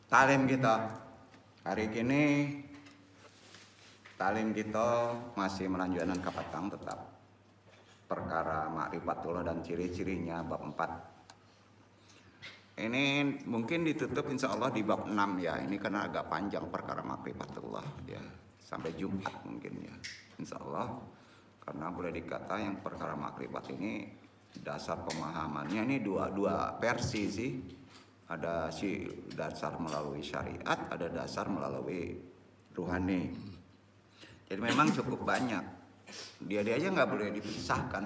Talim kita hari ini, talim kita masih melanjutkan kapatang tetap perkara ma'rifatullah dan ciri-cirinya bab 4. Ini mungkin ditutup insya Allah di bab 6 ya. Ini karena agak panjang perkara ma'rifatullah ya, sampai Jumat mungkin ya insya Allah. Karena boleh dikata yang perkara ma'rifat ini dasar pemahamannya ini dua versi sih. Ada si dasar melalui syariat, ada dasar melalui ruhani. Jadi memang cukup banyak. Dia aja nggak boleh dipisahkan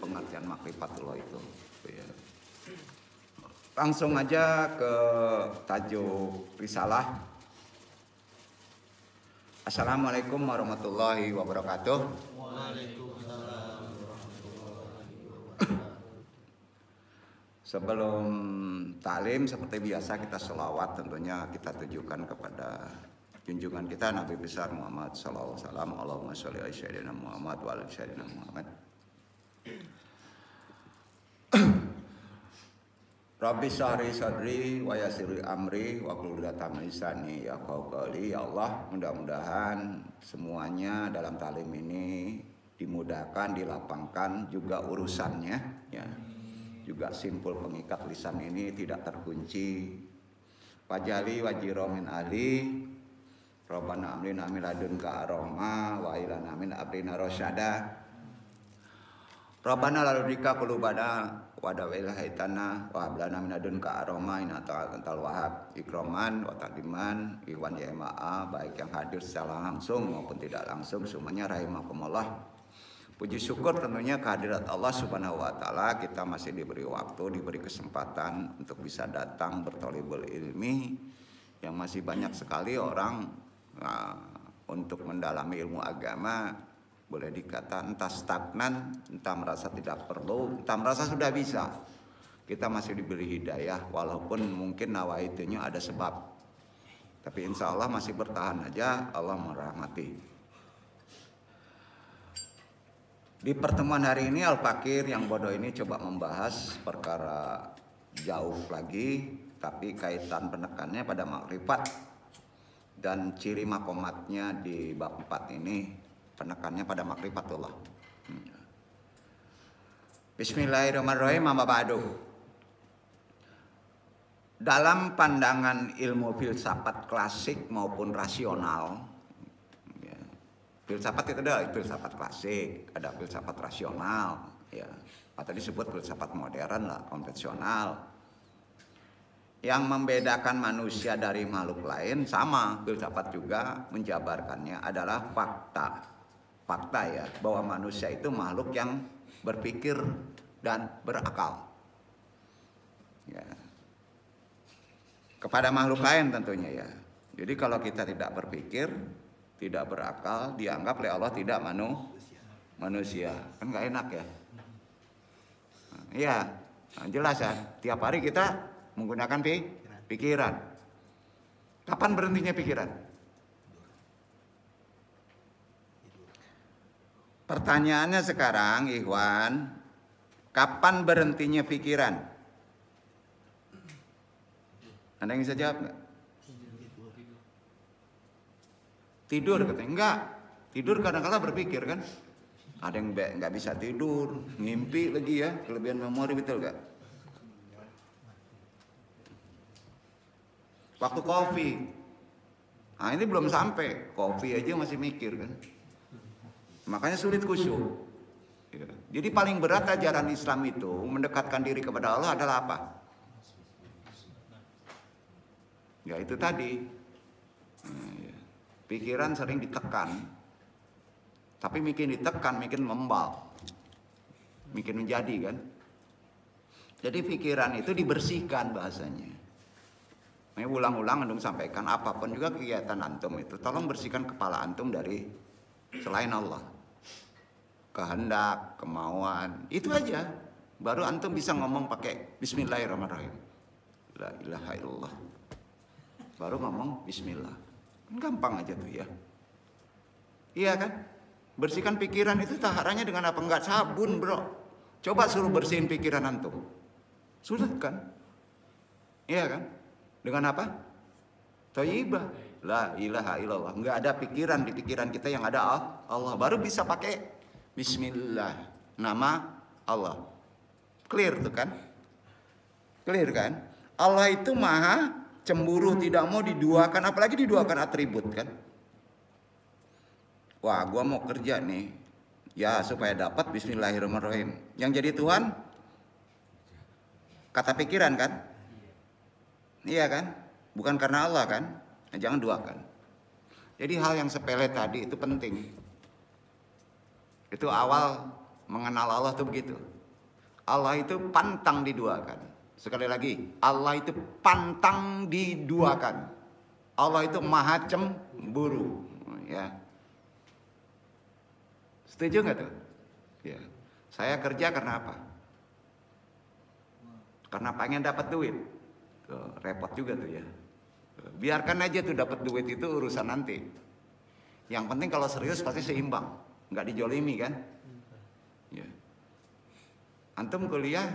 pengertian ma'rifatullah itu. Ya. Langsung aja ke tajuk risalah. Assalamualaikum warahmatullahi wabarakatuh. Waalaikumsalam warahmatullahi wabarakatuh. Sebelum talim seperti biasa kita selawat, tentunya kita tujukan kepada junjungan kita Nabi besar Muhammad sallallahu alaihi wasallam. Allahumma sholli ala sayyidina Muhammad wa ala sayyidina Muhammad. Rabbi shrah sadri wa yassir amri wa hlul 'uqdatam min lisani yafqahu qawli. Ya Allah, mudah-mudahan semuanya dalam talim ini dimudahkan, dilapangkan juga urusannya ya. Juga simpul pengikat lisan ini tidak terkunci. Wajali wajiro min ali Rabbana amrina min ladunka aroma wa ilana min abrina rosyada. Rabbana laludika qulubana wa dawil haitana wa hablana min ladunka aroma innaka antal wahhab. Ikroman wa takdiman iwan ya ma'a, baik yang hadir secara langsung maupun tidak langsung semuanya rahimakumullah. Puji syukur tentunya kehadirat Allah Subhanahu wa taala, kita masih diberi waktu, diberi kesempatan untuk bisa datang berthalibul ilmi, yang masih banyak sekali orang untuk mendalami ilmu agama boleh dikata entah stagnan, entah merasa tidak perlu, entah merasa sudah bisa. Kita masih diberi hidayah walaupun mungkin nawaitunya ada sebab. Tapi insya Allah masih bertahan aja, Allah merahmati. Di pertemuan hari ini Al-Fakir yang bodoh ini coba membahas perkara jauh lagi, tapi kaitan penekannya pada makrifat dan ciri makomatnya di bab 4 ini penekannya pada makrifatullah. Bismillahirrahmanirrahim. Amma ba'du. Dalam pandangan ilmu filsafat klasik maupun rasional, filsafat itu ada filsafat klasik, ada filsafat rasional, ya, atau disebut filsafat modern lah, konvensional. Yang membedakan manusia dari makhluk lain sama, filsafat juga menjabarkannya adalah fakta. Fakta ya, bahwa manusia itu makhluk yang berpikir dan berakal. Ya. Kepada makhluk lain tentunya ya. Jadi kalau kita tidak berpikir, tidak berakal, dianggap oleh Allah tidak manusia. Kan nggak enak ya? Iya, jelas ya. Tiap hari kita menggunakan pikiran. Kapan berhentinya pikiran? Pertanyaannya sekarang, Ikhwan, kapan berhentinya pikiran? Anda yang bisa jawab nggak? Tidur katanya, enggak. Tidur kadang-kala berpikir kan. Ada yang nggak bisa tidur, ngimpi lagi ya, kelebihan memori, betul nggak? Waktu kopi, nah ini belum sampai, kopi aja masih mikir kan. Makanya sulit khusyuk. Jadi paling berat ajaran Islam itu mendekatkan diri kepada Allah adalah apa? Ya itu tadi. Pikiran sering ditekan, tapi makin ditekan, makin membal, makin menjadi kan. Jadi pikiran itu dibersihkan bahasanya. Ini ulang-ulang antum sampaikan, apapun juga kegiatan antum itu, tolong bersihkan kepala antum dari selain Allah. Kehendak, kemauan, itu aja. Baru antum bisa ngomong pakai Bismillahirrahmanirrahim. La ilaha illallah. Baru ngomong Bismillah. Gampang aja tuh ya. Iya kan? Bersihkan pikiran itu taharannya dengan apa? Enggak sabun bro. Coba suruh bersihin pikiran antum. Sulit kan? Iya kan? Dengan apa? Thayyibah. La ilaha illallah. Enggak ada pikiran di pikiran kita yang ada Allah. Baru bisa pakai bismillah, nama Allah. Clear tuh kan? Clear kan? Allah itu maha cemburu, tidak mau diduakan, apalagi diduakan atribut kan? Wah, gua mau kerja nih. Ya, supaya dapat bismillahirrahmanirrahim. Yang jadi Tuhan kata pikiran kan? Iya kan? Bukan karena Allah kan? Nah, jangan duakan. Jadi hal yang sepele tadi itu penting. Itu awal mengenal Allah tuh begitu. Allah itu pantang diduakan. Sekali lagi, Allah itu pantang diduakan. Allah itu maha cemburu. Ya. Setuju nggak tuh? Ya. Saya kerja karena apa? Karena pengen dapat duit. Tuh, repot juga tuh ya. Biarkan aja tuh dapat duit itu urusan nanti. Yang penting kalau serius pasti seimbang, nggak dijolimi kan? Ya. Antum kuliah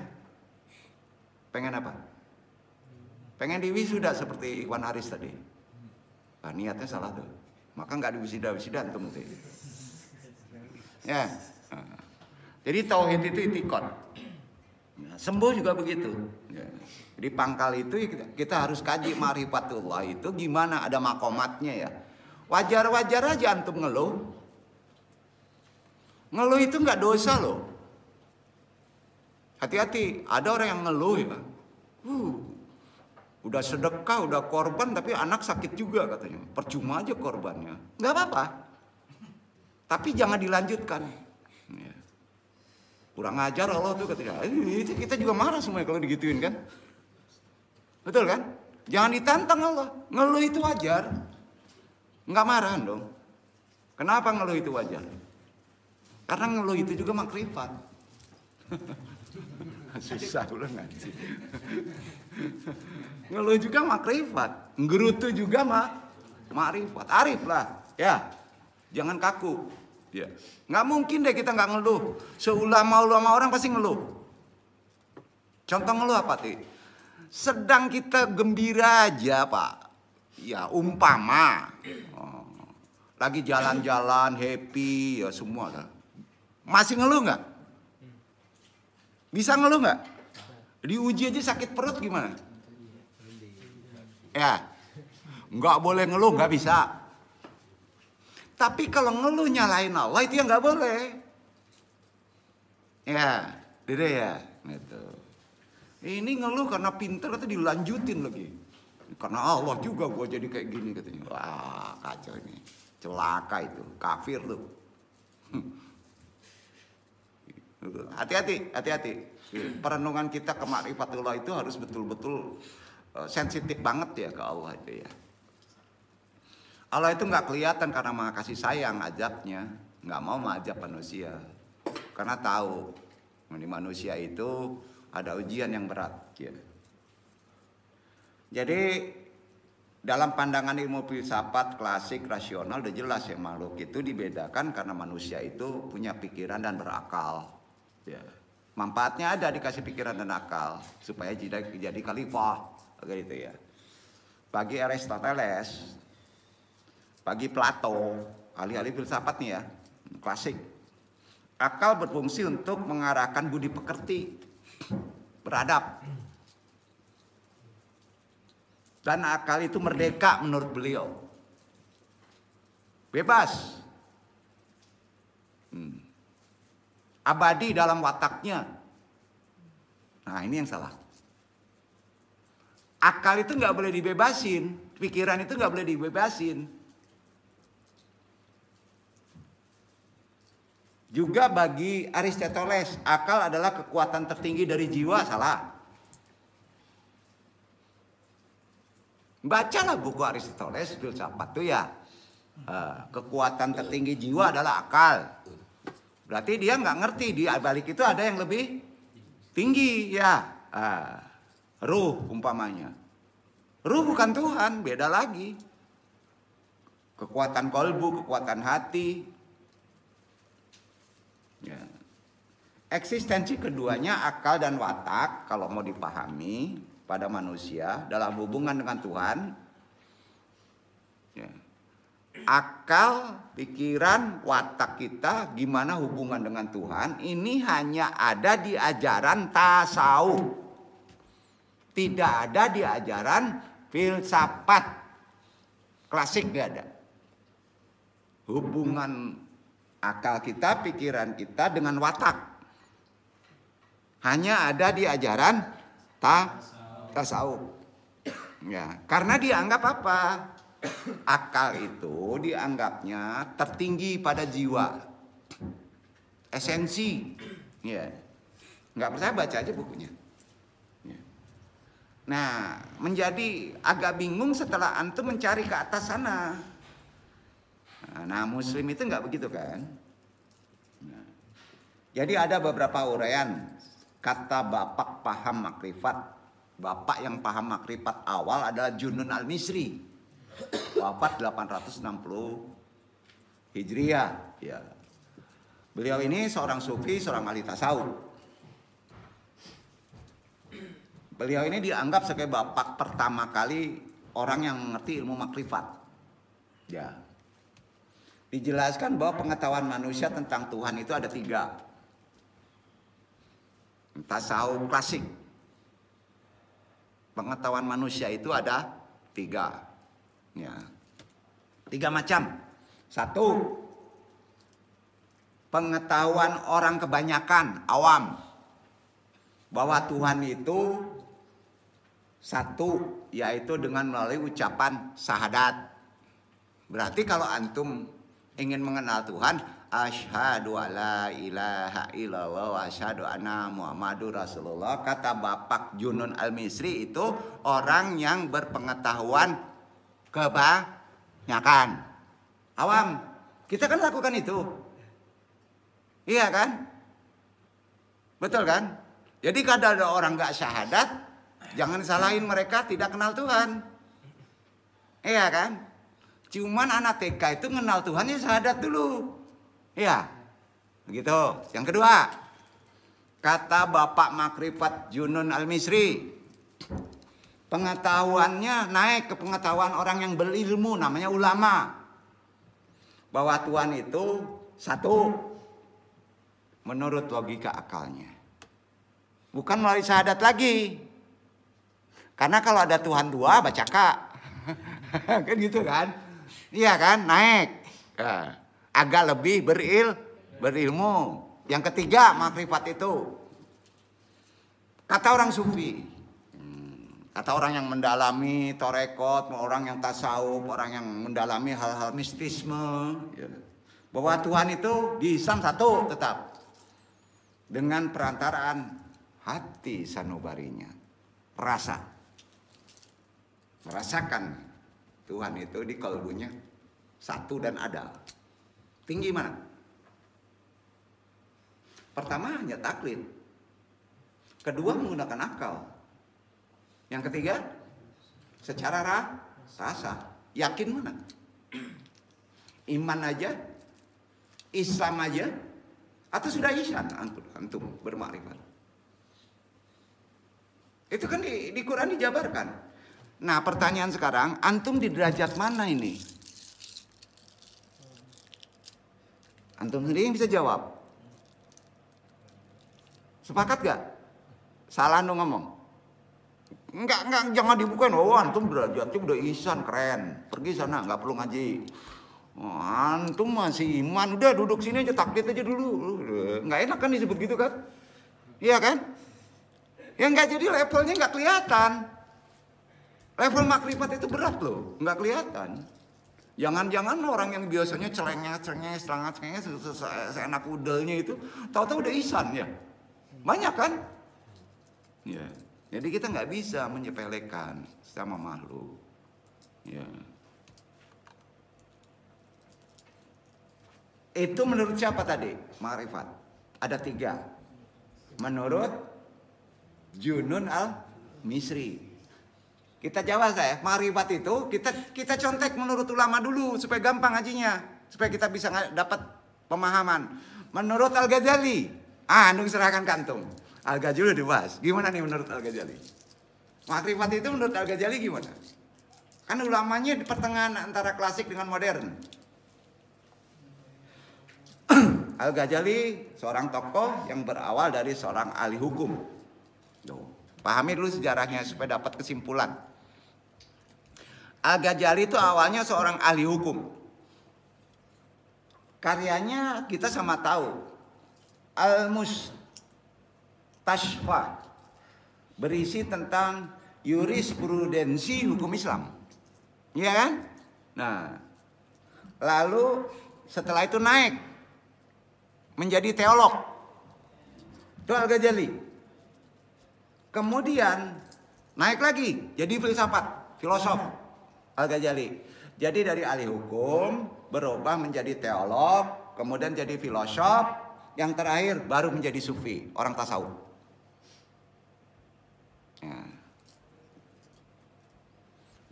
pengen apa? Pengen diwisuda seperti Iwan Aris tadi. Nah, niatnya salah tuh. Maka nggak diwisuda antum tuh. Ya. Nah. Jadi tauhid itu itikad. Nah, sembuh juga begitu. Ya. Di pangkal itu kita harus kaji ma'rifatullah itu gimana, ada makomatnya ya. Wajar-wajar aja antum ngeluh. Ngeluh itu nggak dosa loh. Hati-hati, ada orang yang ngeluh ya. Udah sedekah, udah korban, tapi anak sakit juga katanya. Percuma aja korbannya. Nggak apa-apa. Tapi jangan dilanjutkan. Ya. Kurang ajar Allah tuh katanya. Itu kita juga marah semuanya kalau digituin kan. Betul kan? Jangan ditantang Allah. Ngeluh itu wajar. Nggak marahan dong. Kenapa ngeluh itu wajar? Karena ngeluh itu juga makrifat. Susah udah ngaji. Ngeluh juga makrifat. Nggerutu juga makrifat. Arif lah. Ya. Jangan kaku. Ya. Nggak mungkin deh kita nggak ngeluh. Seulama-ulama orang pasti ngeluh. Contoh ngeluh apa sih? Sedang kita gembira aja Pak. Ya umpama lagi jalan-jalan happy ya semua lah. Masih ngeluh nggak? Bisa ngeluh nggak? Diuji aja sakit perut gimana? Ya, nggak boleh ngeluh, nggak bisa. Tapi kalau ngeluh nyalain Allah itu yang nggak boleh. Ya, dede ya, gitu. Ini ngeluh karena pinter atau dilanjutin lagi. Karena Allah juga gue jadi kayak gini katanya. Wah kacau ini. Celaka itu. Kafir tuh. Hati-hati. Perenungan kita ke ma'rifatullah itu harus betul-betul sensitif banget ya ke Allah itu ya. Allah itu nggak kelihatan karena maha kasih sayang ajabnya. Nggak mau mengajab manusia. Karena tahu. Di manusia itu ada ujian yang berat. Ya. Jadi dalam pandangan ilmu filsafat klasik rasional udah jelas ya makhluk itu dibedakan karena manusia itu punya pikiran dan berakal. Ya. Manfaatnya ada dikasih pikiran dan akal supaya jadi khalifah gitu ya. Bagi Aristoteles, bagi Plato, ahli-ahli filsafat nih ya, klasik. Akal berfungsi untuk mengarahkan budi pekerti, beradab. Dan akal itu merdeka menurut beliau. Bebas. Abadi dalam wataknya. Nah ini yang salah. Akal itu nggak boleh dibebasin. Pikiran itu nggak boleh dibebasin. Juga bagi Aristoteles, akal adalah kekuatan tertinggi dari jiwa, salah. Bacalah buku Aristoteles, filsafat tuh ya. Kekuatan tertinggi jiwa adalah akal. Berarti dia nggak ngerti di balik itu ada yang lebih tinggi ya. Ruh umpamanya. Ruh bukan Tuhan, beda lagi. Kekuatan kolbu, kekuatan hati. Ya. Eksistensi keduanya akal dan watak kalau mau dipahami pada manusia dalam hubungan dengan Tuhan akal, pikiran, watak kita, gimana hubungan dengan Tuhan, ini hanya ada di ajaran tasawuf. Tidak ada di ajaran filsafat klasik, nggak ada. Hubungan akal kita, pikiran kita dengan watak hanya ada di ajaran tasawuf. Ya, karena dianggap apa? Akal itu dianggapnya tertinggi pada jiwa, esensi. Ya, nggak percaya baca aja bukunya. Ya. Nah, menjadi agak bingung setelah antum mencari ke atas sana. Nah, Muslim itu nggak begitu kan? Nah, jadi ada beberapa uraian kata bapak paham makrifat. Bapak yang paham makrifat awal adalah Junun al-Misri, wafat 860 Hijriah. Ya. Beliau ini seorang sufi, seorang ahli tasawuf. Beliau ini dianggap sebagai bapak pertama kali orang yang mengerti ilmu makrifat. Ya. Dijelaskan bahwa pengetahuan manusia tentang Tuhan itu ada 3. Tasawuf klasik. Pengetahuan manusia itu ada 3. Ya. 3 macam. 1, pengetahuan orang kebanyakan, awam, bahwa Tuhan itu 1, yaitu dengan melalui ucapan syahadat. Berarti kalau antum ingin mengenal Tuhan, asyhadu alla ilaha illallah wa asyhadu anna Muhammadur Rasulullah, kata Bapak Junun al-Misri, itu orang yang berpengetahuan kebanyakan. Awam, kita kan lakukan itu. Iya kan? Betul kan? Jadi kalau ada orang nggak syahadat, jangan salahin mereka tidak kenal Tuhan. Iya kan? Cuman anak TK itu kenal Tuhan ya syahadat dulu. Iya. Begitu. Yang kedua, kata Bapak Makrifat Junun al-Misri, pengetahuannya naik ke pengetahuan orang yang berilmu, namanya ulama. Bahwa Tuhan itu 1 menurut logika akalnya. Bukan melalui syahadat lagi. Karena kalau ada Tuhan 2 baca Kak. Kan gitu kan? Iya kan? Naik. Agak lebih berilmu. Yang ketiga, makrifat itu. Kata orang sufi. Kata orang yang mendalami torekot, orang yang tasawuf, orang yang mendalami hal-hal mistisme. Bahwa Tuhan itu di Islam 1 tetap. Dengan perantaraan hati sanubarinya. Rasa. Merasakan Tuhan itu di kalbunya 1 dan ada. Tinggi mana? Pertama hanya taklid. Kedua menggunakan akal. Yang ketiga secara rasa. Yakin mana? Iman aja? Islam aja? Atau sudah ihsan antum bermakrifat? Itu kan di Quran dijabarkan. Nah, pertanyaan sekarang, antum di derajat mana ini? Antum sendiri yang bisa jawab. Sepakat gak? Salah antum ngomong. Enggak, jangan dibukain. Oh, antum derajatnya udah ihsan, keren. Pergi sana, nggak perlu ngaji. Oh, antum masih iman, udah duduk sini aja, taklid aja dulu. Nggak enak kan disebut gitu kan? Iya kan? Ya nggak, jadi levelnya nggak kelihatan. Level makrifat itu berat loh, nggak kelihatan. Jangan-jangan orang yang biasanya celengnya, seenak udelnya itu, tahu-tahu udah ihsan ya. Banyak kan? Ya. Jadi kita nggak bisa menyepelekan sama makhluk. Ya. Itu menurut siapa tadi? Makrifat. Ada 3. Menurut Junun al-Misri. Kita jawab saya, makrifat itu kita contek menurut ulama dulu supaya gampang ngajinya, supaya kita bisa dapat pemahaman. Menurut Al-Ghazali, antum serahkan ke antum. Al-Ghazali dibahas. Gimana nih menurut Al-Ghazali? Makrifat itu menurut Al-Ghazali gimana? Kan ulamanya di pertengahan antara klasik dengan modern. Al-Ghazali seorang tokoh yang berawal dari seorang ahli hukum. Tuh, pahami dulu sejarahnya supaya dapat kesimpulan. Al-Ghazali itu awalnya seorang ahli hukum. Karyanya kita sama tahu. Al-Mustashfa, berisi tentang jurisprudensi hukum Islam. Iya kan? Nah, lalu setelah itu naik menjadi teolog. Itu Al-Ghazali. Kemudian naik lagi jadi filsafat, filosof Al-Ghazali. Jadi dari ahli hukum berubah menjadi teolog, kemudian jadi filosof, yang terakhir baru menjadi sufi, orang tasawuf. Ya.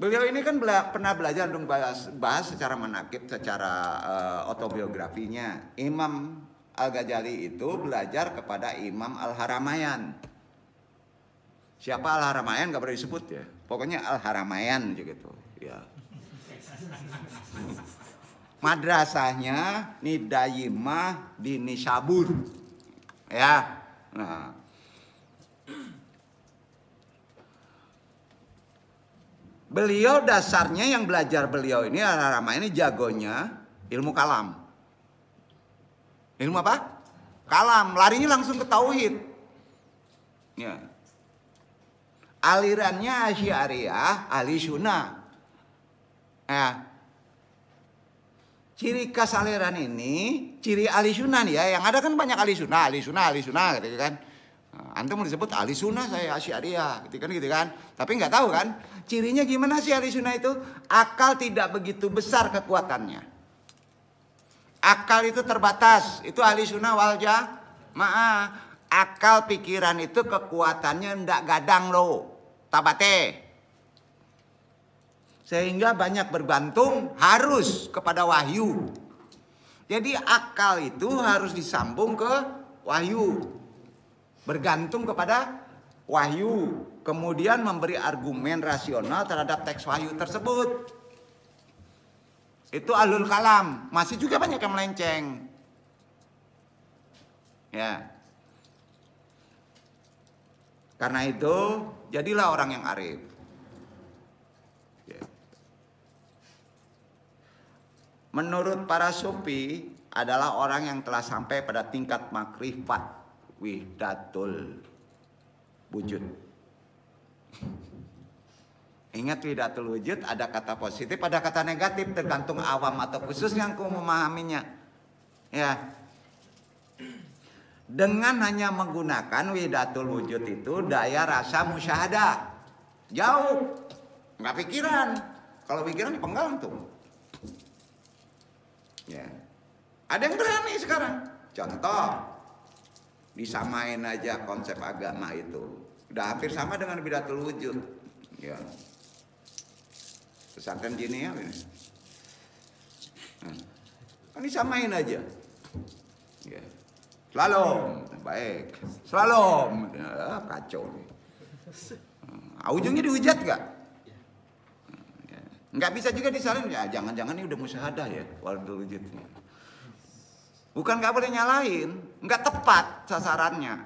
Beliau ini kan pernah belajar untuk bahas secara manaqib, secara autobiografinya. Imam Al-Ghazali itu belajar kepada Imam Al-Haramayan. Siapa Al-Haramayan gak pernah disebut ya. Pokoknya Al-Haramayan gitu. Ya. Madrasahnya Nidayimah di Nisabur. Ya. Nah. Beliau dasarnya yang belajar beliau ini Al-Haramayan ini jagonya ilmu kalam. Ilmu apa? Kalam, larinya langsung ke tauhid. Ya. Alirannya Asy'ariyah, ahli sunnah. Ya. Ciri khas aliran ini, ciri ahli sunnah nih ya. Yang ada kan banyak ahli sunnah gitu kan. Antum mau disebut ahli sunnah, saya Asy'ariyah gitu kan. Tapi nggak tahu kan cirinya gimana sih ahli sunnah itu? Akal tidak begitu besar kekuatannya. Akal itu terbatas. Itu ahli sunnah wal jamaah. Akal pikiran itu kekuatannya ndak gadang loh. Tabate. Sehingga banyak bergantung harus kepada wahyu. Jadi akal itu harus disambung ke wahyu. Bergantung kepada wahyu, kemudian memberi argumen rasional terhadap teks wahyu tersebut. Itu ahlul kalam. Masih juga banyak yang melenceng. Ya. Karena itu jadilah orang yang arif. Ya. Menurut para sufi adalah orang yang telah sampai pada tingkat makrifat wihdatul wujud. Ingat, wihdatul wujud ada kata positif, ada kata negatif, tergantung awam atau khusus yang memahaminya. Ya. Dengan hanya menggunakan wihdatul wujud itu daya rasa musyahadah jauh, nggak pikiran. Kalau pikiran dipenggal tuh. Ya. Ada yang berani sekarang. Contoh, disamain aja konsep agama itu. Udah hampir sama dengan wihdatul wujud. Ya. Pesantren gini ya. Kan disamain aja. Ya. Slalom, baik. Slalom, ya, kacau nih. Ujungnya dihujat gak? Nggak bisa juga disalin. Ya, jangan-jangan ini udah musyahadah ya, wihdatul wujud. Bukan nggak boleh nyalain, nggak tepat sasarannya.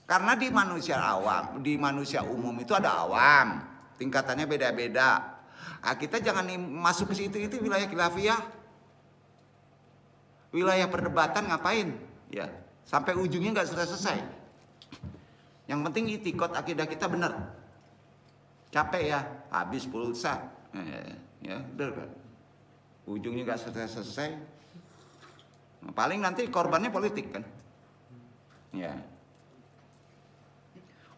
Karena di manusia awam, di manusia umum itu ada awam, tingkatannya beda-beda. Kita jangan masuk ke situ, itu wilayah khilafiyah, wilayah perdebatan ngapain? Ya, sampai ujungnya nggak selesai. Yang penting itikad akidah kita benar. Capek ya, habis pulsa, ya, udah kan. Ujungnya nggak selesai. Paling nanti korbannya politik kan. Ya.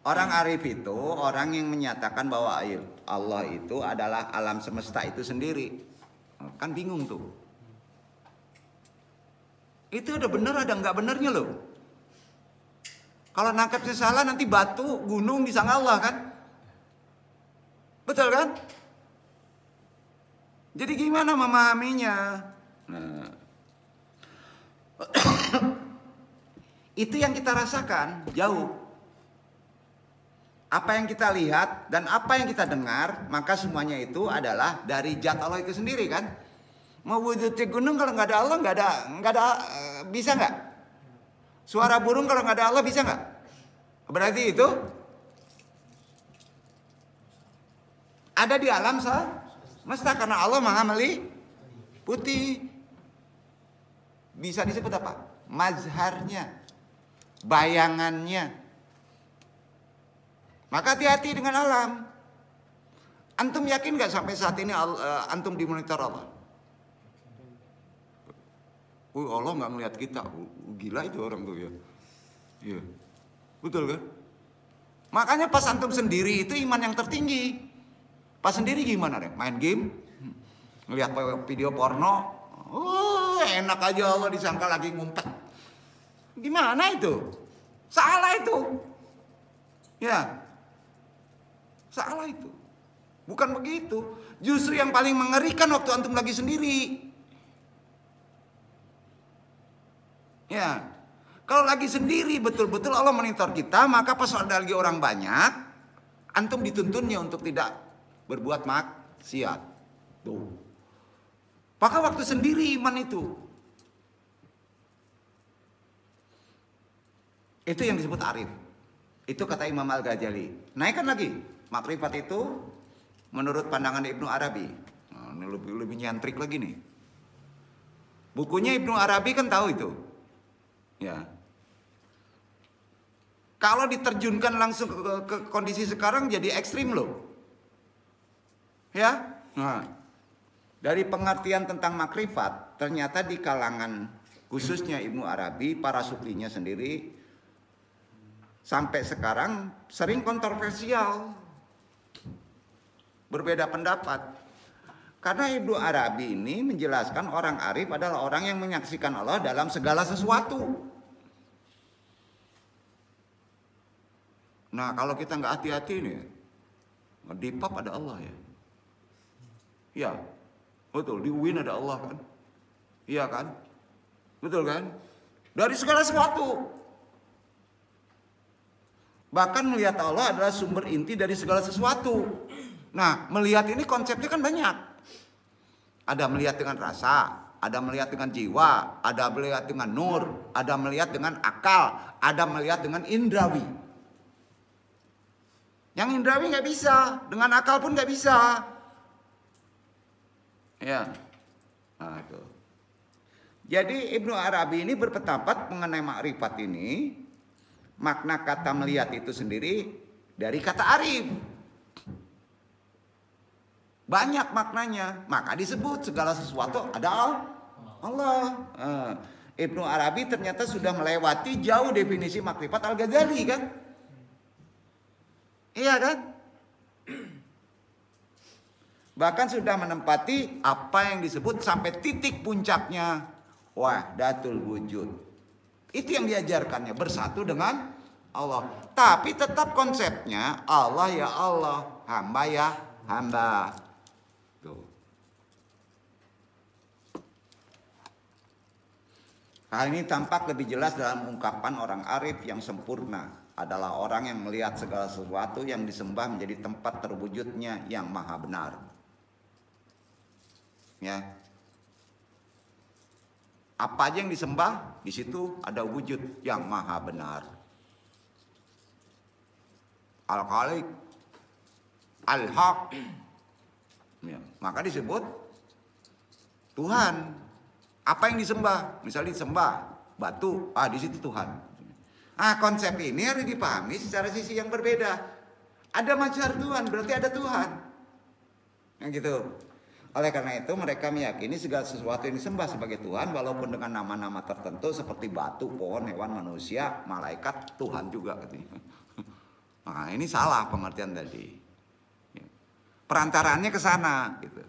Orang arif itu orang yang menyatakan bahwa Allah itu adalah alam semesta itu sendiri. Kan bingung tuh. Itu udah bener ada nggak benernya loh. Kalau nangkep salah nanti batu, gunung disangka Allah kan. Betul kan? Jadi gimana memahaminya? Nah. Itu yang kita rasakan jauh. Apa yang kita lihat dan apa yang kita dengar, maka semuanya itu adalah dari zat Allah itu sendiri kan. Mau wujudnya gunung kalau nggak ada Allah nggak ada bisa nggak? Suara burung kalau nggak ada Allah bisa nggak? Berarti itu ada di alam semesta karena Allah maha meliputi. Bisa disebut apa? Mazharnya, bayangannya. Maka hati-hati dengan alam. Antum yakin nggak sampai saat ini antum dimonitor Allah? Allah nggak ngelihat kita. Gila itu orang tuh ya. Iya. Betul kan? Makanya pas antum sendiri itu iman yang tertinggi. Pas sendiri gimana deh? Main game, ngelihat video porno, enak aja Allah disangka lagi ngumpet. Gimana itu? Salah itu. Ya. Salah itu. Bukan begitu. Justru yang paling mengerikan waktu antum lagi sendiri. Ya, kalau lagi sendiri betul-betul Allah monitor kita, maka pas ada lagi orang banyak, antum dituntunnya untuk tidak berbuat maksiat. Tuh. Maka waktu sendiri iman itu. Itu yang disebut arif. Itu kata Imam Al-Ghazali. Naikkan lagi. Makrifat itu menurut pandangan Ibnu Arabi. Nah, ini lebih nyantrik lagi nih. Bukunya Ibnu Arabi kan tahu itu. Ya. Kalau diterjunkan langsung ke kondisi sekarang jadi ekstrim loh. Ya. Nah, dari pengertian tentang makrifat ternyata di kalangan khususnya Ibnu Arabi, para sufinya sendiri sampai sekarang sering kontroversial. Berbeda pendapat. Karena Ibnu Arabi ini menjelaskan orang arif adalah orang yang menyaksikan Allah dalam segala sesuatu. Nah, kalau kita nggak hati-hati nih, di PAP ada Allah ya. Iya, betul. Di UIN ada Allah kan. Iya kan? Betul kan? Dari segala sesuatu. Bahkan melihat Allah adalah sumber inti dari segala sesuatu. Nah, melihat ini konsepnya kan banyak. Ada melihat dengan rasa, ada melihat dengan jiwa, ada melihat dengan nur, ada melihat dengan akal, ada melihat dengan indrawi. Yang indrawi nggak bisa, dengan akal pun nggak bisa. Ya, nah itu. Jadi Ibnu Arabi ini berpendapat mengenai makrifat ini, makna kata melihat itu sendiri dari kata arif. Banyak maknanya, maka disebut segala sesuatu ada Allah. Ibnu Arabi ternyata sudah melewati jauh definisi makrifat Al-Ghazali kan? Iya kan? Bahkan sudah menempati apa yang disebut sampai titik puncaknya wahdatul wujud. Itu yang diajarkannya, bersatu dengan Allah. Tapi tetap konsepnya Allah ya Allah, hamba ya hamba. Tuh. Hal ini tampak lebih jelas dalam ungkapan orang arif yang sempurna adalah orang yang melihat segala sesuatu yang disembah menjadi tempat terwujudnya yang maha benar. Ya. Apa aja yang disembah, di situ ada wujud yang maha benar. Al-Khaliq, Al-Haq. Ya, maka disebut Tuhan. Apa yang disembah? Misalnya disembah batu, di situ Tuhan. Konsep ini harus dipahami secara sisi yang berbeda. Ada mazhar Tuhan, berarti ada Tuhan. Yang gitu. Oleh karena itu mereka meyakini segala sesuatu yang disembah sebagai Tuhan walaupun dengan nama-nama tertentu seperti batu, pohon, hewan, manusia, malaikat, Tuhan juga. Nah, ini salah pengertian tadi. Perantaranya ke sana gitu.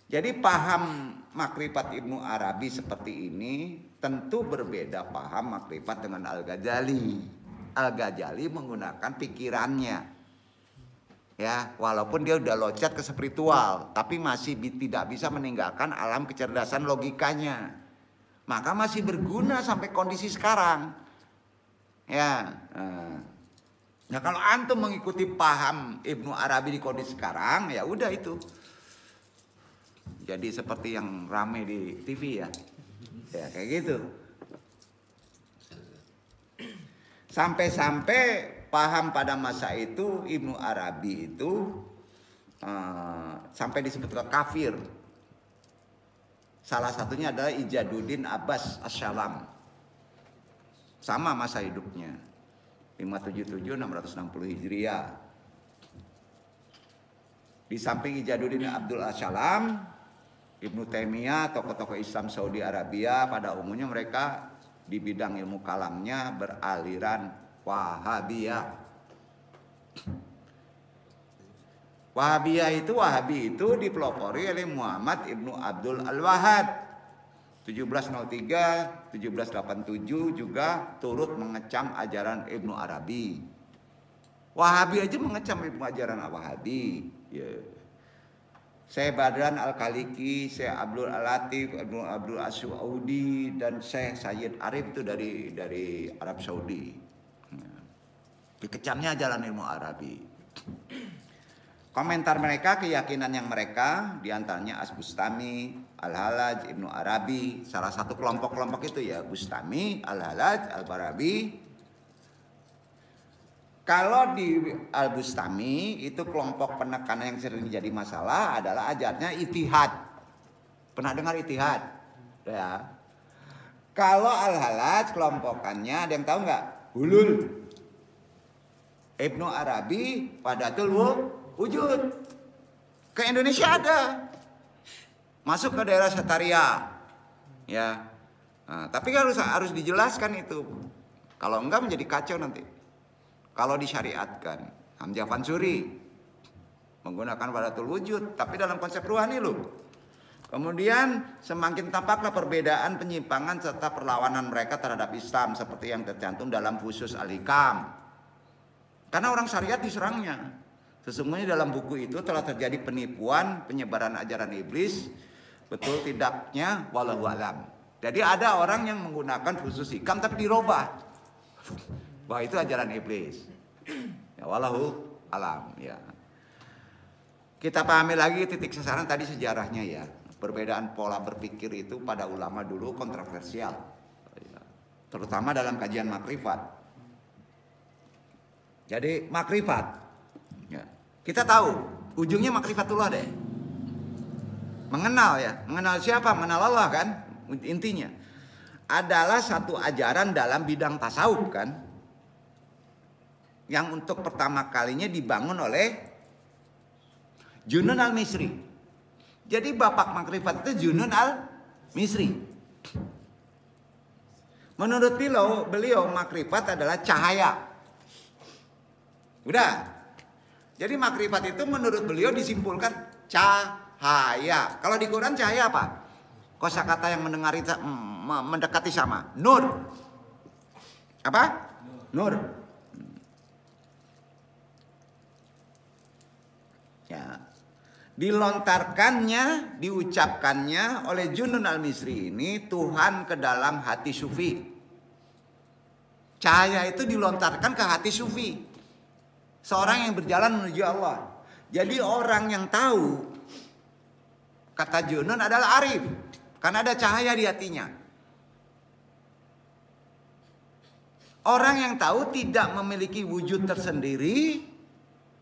Jadi paham makrifat Ibnu Arabi seperti ini tentu berbeda paham makrifat dengan Al-Ghazali. Al-Ghazali menggunakan pikirannya. Ya, walaupun dia udah loncat ke spiritual, tapi masih tidak bisa meninggalkan alam kecerdasan logikanya. Maka masih berguna sampai kondisi sekarang. Ya. Nah, kalau antum mengikuti paham Ibnu Arabi di kondisi sekarang, ya udah itu. Jadi seperti yang rame di TV ya. Ya, kayak gitu. Sampai-sampai paham pada masa itu Ibnu Arabi itu sampai disebut kafir. Salah satunya adalah Ijaduddin Abbas As-Salam. Sama masa hidupnya. 577-660 Hijriah. Di samping Ijaduddin Abdul As-Salam, Ibnu Taimiyah, tokoh-tokoh Islam Saudi Arabia pada umumnya mereka di bidang ilmu kalamnya beraliran Wahabiyah. Wahabi itu dipelopori oleh Muhammad Ibnu Abdul Al-Wahhab. 1703, 1787 juga turut mengecam ajaran Ibnu Arabi. Wahabi aja mengecam ajaran Wahabi. Ya. Syekh Badran Al-Khaliki, Syekh Abdul Al-Latif, Ibnu Abdul As-Saudi, dan Syekh Sayyid Arif itu dari Arab Saudi. Dikecamnya ajaran ilmu Arabi. Komentar mereka, keyakinan yang mereka, diantaranya As-Bustami, Al-Halaj, Ibnu Arabi, salah satu kelompok-kelompok itu ya, Bustami, Al-Halaj, Al-Barabi. Kalau di Al-Bustami itu kelompok penekanan yang sering jadi masalah adalah ajarnya itihad. Pernah dengar itihad? Ya. Kalau Al-Halaj kelompokannya ada yang tahu nggak? Hulul. Ibnu Arabi Wahdatul Wujud. Ke Indonesia ada. Masuk ke daerah Sataria. Ya. Nah, tapi harus dijelaskan itu. Kalau enggak menjadi kacau nanti. Kalau disyariatkan, Hamzah Fansuri menggunakan Wahdatul Wujud, tapi dalam konsep ruhani loh. Kemudian semakin tampaklah perbedaan, penyimpangan serta perlawanan mereka terhadap Islam seperti yang tercantum dalam Fusus Al-Hikam. Karena orang syariat diserangnya. Sesungguhnya dalam buku itu telah terjadi penipuan, penyebaran ajaran iblis, betul tidaknya wallahu alam. Jadi ada orang yang menggunakan Fusus Hikam tapi dirubah. Wah, itu ajaran iblis. Ya, wallahu alam ya. Kita pahami lagi titik sasaran tadi sejarahnya ya. Perbedaan pola berpikir itu pada ulama dulu kontroversial. Ya. Terutama dalam kajian makrifat. Jadi makrifat ya. Kita tahu ujungnya makrifatullah deh. Mengenal ya. Mengenal siapa? Mengenal Allah kan. Intinya adalah satu ajaran dalam bidang tasawuf kan. Yang untuk pertama kalinya dibangun oleh Junun Al-Misri. Jadi bapak makrifat itu Junun Al-Misri. Menurut beliau makrifat adalah cahaya. Udah. Jadi makrifat itu menurut beliau disimpulkan cahaya. Kalau di Quran cahaya apa? Kosakata yang mendekati sama. Nur. Apa? Nur. Ya. Dilontarkannya, diucapkannya oleh Junun Al-Misri ini Tuhan ke dalam hati sufi. Cahaya itu dilontarkan ke hati sufi. Seorang yang berjalan menuju Allah. Jadi orang yang tahu, kata Junun adalah arif. Karena ada cahaya di hatinya. Orang yang tahu tidak memiliki wujud tersendiri,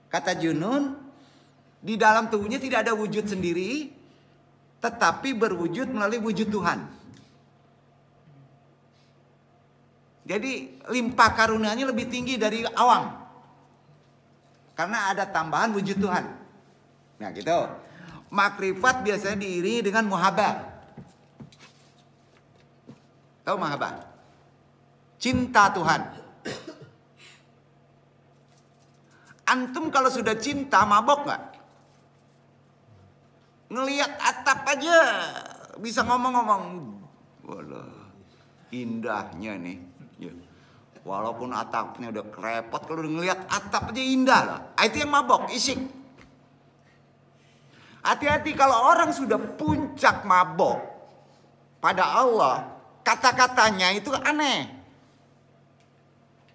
kata Junun, di dalam tubuhnya tidak ada wujud sendiri, tetapi berwujud melalui wujud Tuhan. Jadi limpah karunia-Nya lebih tinggi dari awam. Karena ada tambahan wujud Tuhan. Nah gitu. Makrifat biasanya diiringi dengan muhabbah. Tahu muhabbah? Cinta Tuhan. Antum kalau sudah cinta mabok nggak? Ngelihat atap aja bisa ngomong-ngomong. Walah, indahnya nih. Ya. Walaupun atapnya udah kerepot, kalau ngelihat atap aja indah lah. Itu yang mabok, isik. Hati-hati kalau orang sudah puncak mabok pada Allah, kata-katanya itu aneh.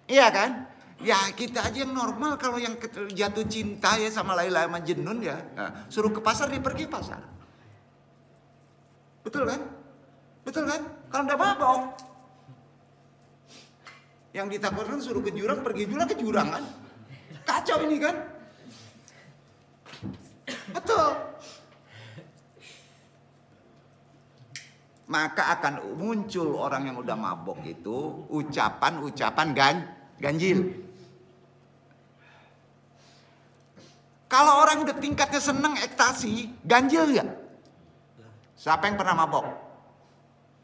Iya kan? Ya kita aja yang normal, kalau yang jatuh cinta ya sama Laila Majnun ya, nah, suruh ke pasar dia pergi pasar. Betul kan? Betul kan? Kalau udah mabok. Yang ditakutkan suruh ke jurang, pergi juga ke jurang kan. Kacau ini kan. Betul. Maka akan muncul orang yang udah mabok itu ucapan-ucapan ganjil. Kalau orang udah tingkatnya seneng ekstasi, ganjil ya? Siapa yang pernah mabok?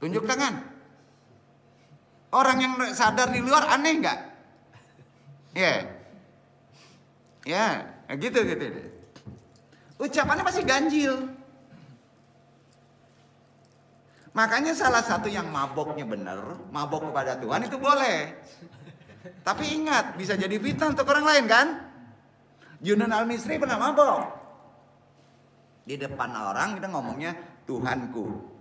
Tunjuk tangan. Orang yang sadar di luar aneh nggak? Ya, gitu. Ucapannya pasti ganjil. Makanya salah satu yang maboknya benar, mabok kepada Tuhan itu boleh. Tapi ingat, bisa jadi fitnah untuk orang lain kan? Yunus Al-Misri pernah mabok. Di depan orang kita ngomongnya Tuhanku.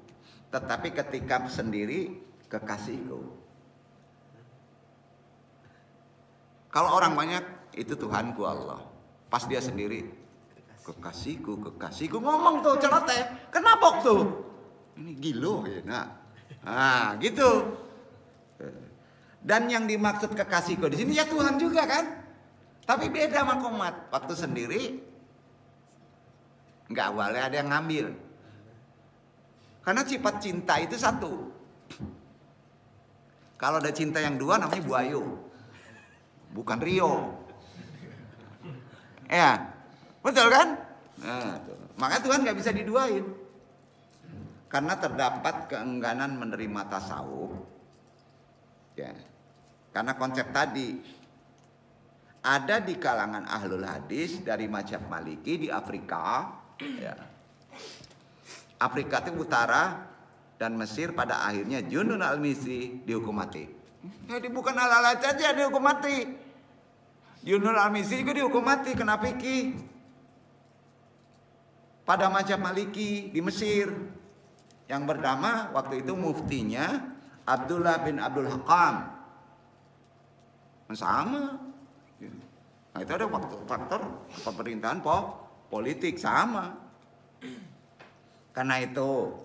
Tetapi ketika sendiri kekasihku. Kalau orang banyak itu Tuhanku Allah. Pas dia sendiri kekasihku ngomong tuh celoteh. Kenapa tuh? Ini gilo ya. Nah, gitu. Dan yang dimaksud kekasihku di sini ya Tuhan juga kan? Tapi beda sama komat. Waktu sendiri nggak boleh ada yang ngambil. Karena sifat cinta itu satu. Kalau ada cinta yang dua namanya buayu. Bukan Rio. Ya, betul kan? Nah, makanya Tuhan nggak bisa diduain. Karena terdapat keengganan menerima tasawuf. Ya. Karena konsep tadi ada di kalangan ahlul hadis dari mazhab Maliki di Afrika, ya. Afrika itu utara dan Mesir pada akhirnya Yunus Al-Misri dihukum mati. Jadi bukan ala-ala saja dihukum mati. Yunus Al-Misri juga dihukum mati kena fikih. Pada mazhab Maliki di Mesir yang bernama waktu itu muftinya Abdullah bin Abdul Hakam. Sama. Nah, itu ada faktor pemerintahan politik sama. Karena itu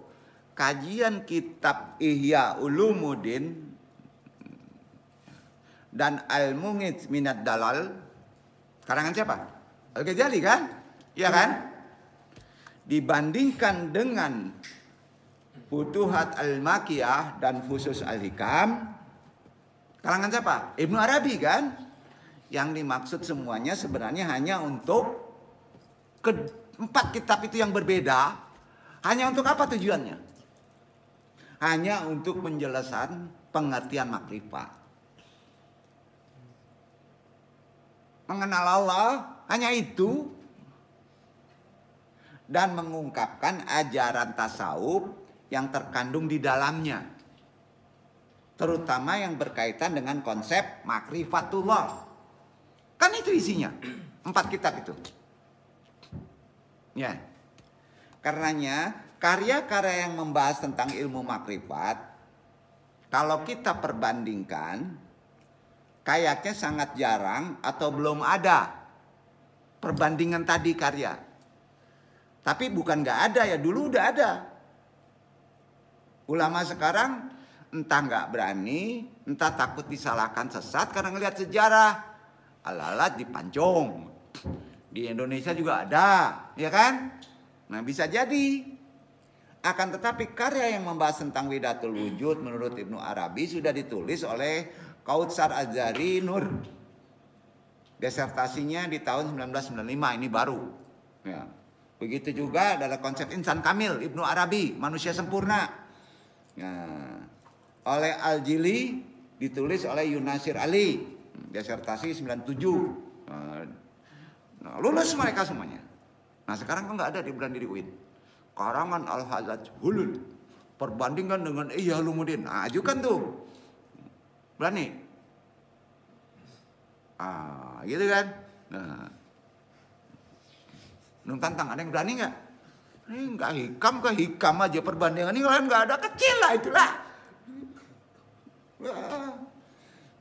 kajian kitab Ihya Ulumuddin dan Al-Mughith Minad Dalal karangan siapa? Al-Ghazali kan? Iya kan? Dibandingkan dengan Futuhat Al-Makiyah dan Fusus Al-Hikam karangan siapa? Ibnu Arabi kan? Yang dimaksud semuanya sebenarnya hanya untuk keempat kitab itu yang berbeda. Hanya untuk apa tujuannya? Hanya untuk penjelasan pengertian makrifat. Mengenal Allah hanya itu. Dan mengungkapkan ajaran tasawuf yang terkandung di dalamnya. Terutama yang berkaitan dengan konsep makrifatullah. Kan itu isinya. 4 kitab itu. Ya. Karenanya karya-karya yang membahas tentang ilmu makrifat, kalau kita perbandingkan, kayaknya sangat jarang atau belum ada perbandingan tadi karya. Tapi bukan nggak ada ya, dulu udah ada. Ulama sekarang entah nggak berani, entah takut disalahkan sesat karena ngelihat sejarah. Al-alat di Pancong. Di Indonesia juga ada, ya kan? Nah, bisa jadi. Akan tetapi karya yang membahas tentang Widatul Wujud menurut Ibnu Arabi sudah ditulis oleh Kautsar Azhari Nur. Disertasinya di tahun 1995, ini baru. Ya. Begitu juga adalah konsep insan kamil Ibnu Arabi, manusia sempurna. Nah, oleh Al-Jili ditulis oleh Yunasir Ali. Disertasi 97. Nah, lulus mereka semuanya. Nah, sekarang kok nggak ada di bulan diri UIN. Karangan Al-Hajjaj Hulul. Perbandingan dengan Ihya Ulumuddin. Nah, ajukan tuh. Berani? Gitu kan? Nah. Nung tantang, ada yang berani nggak? Ini nggak hikam aja perbandingan ini kalian nggak ada, kecil lah itulah.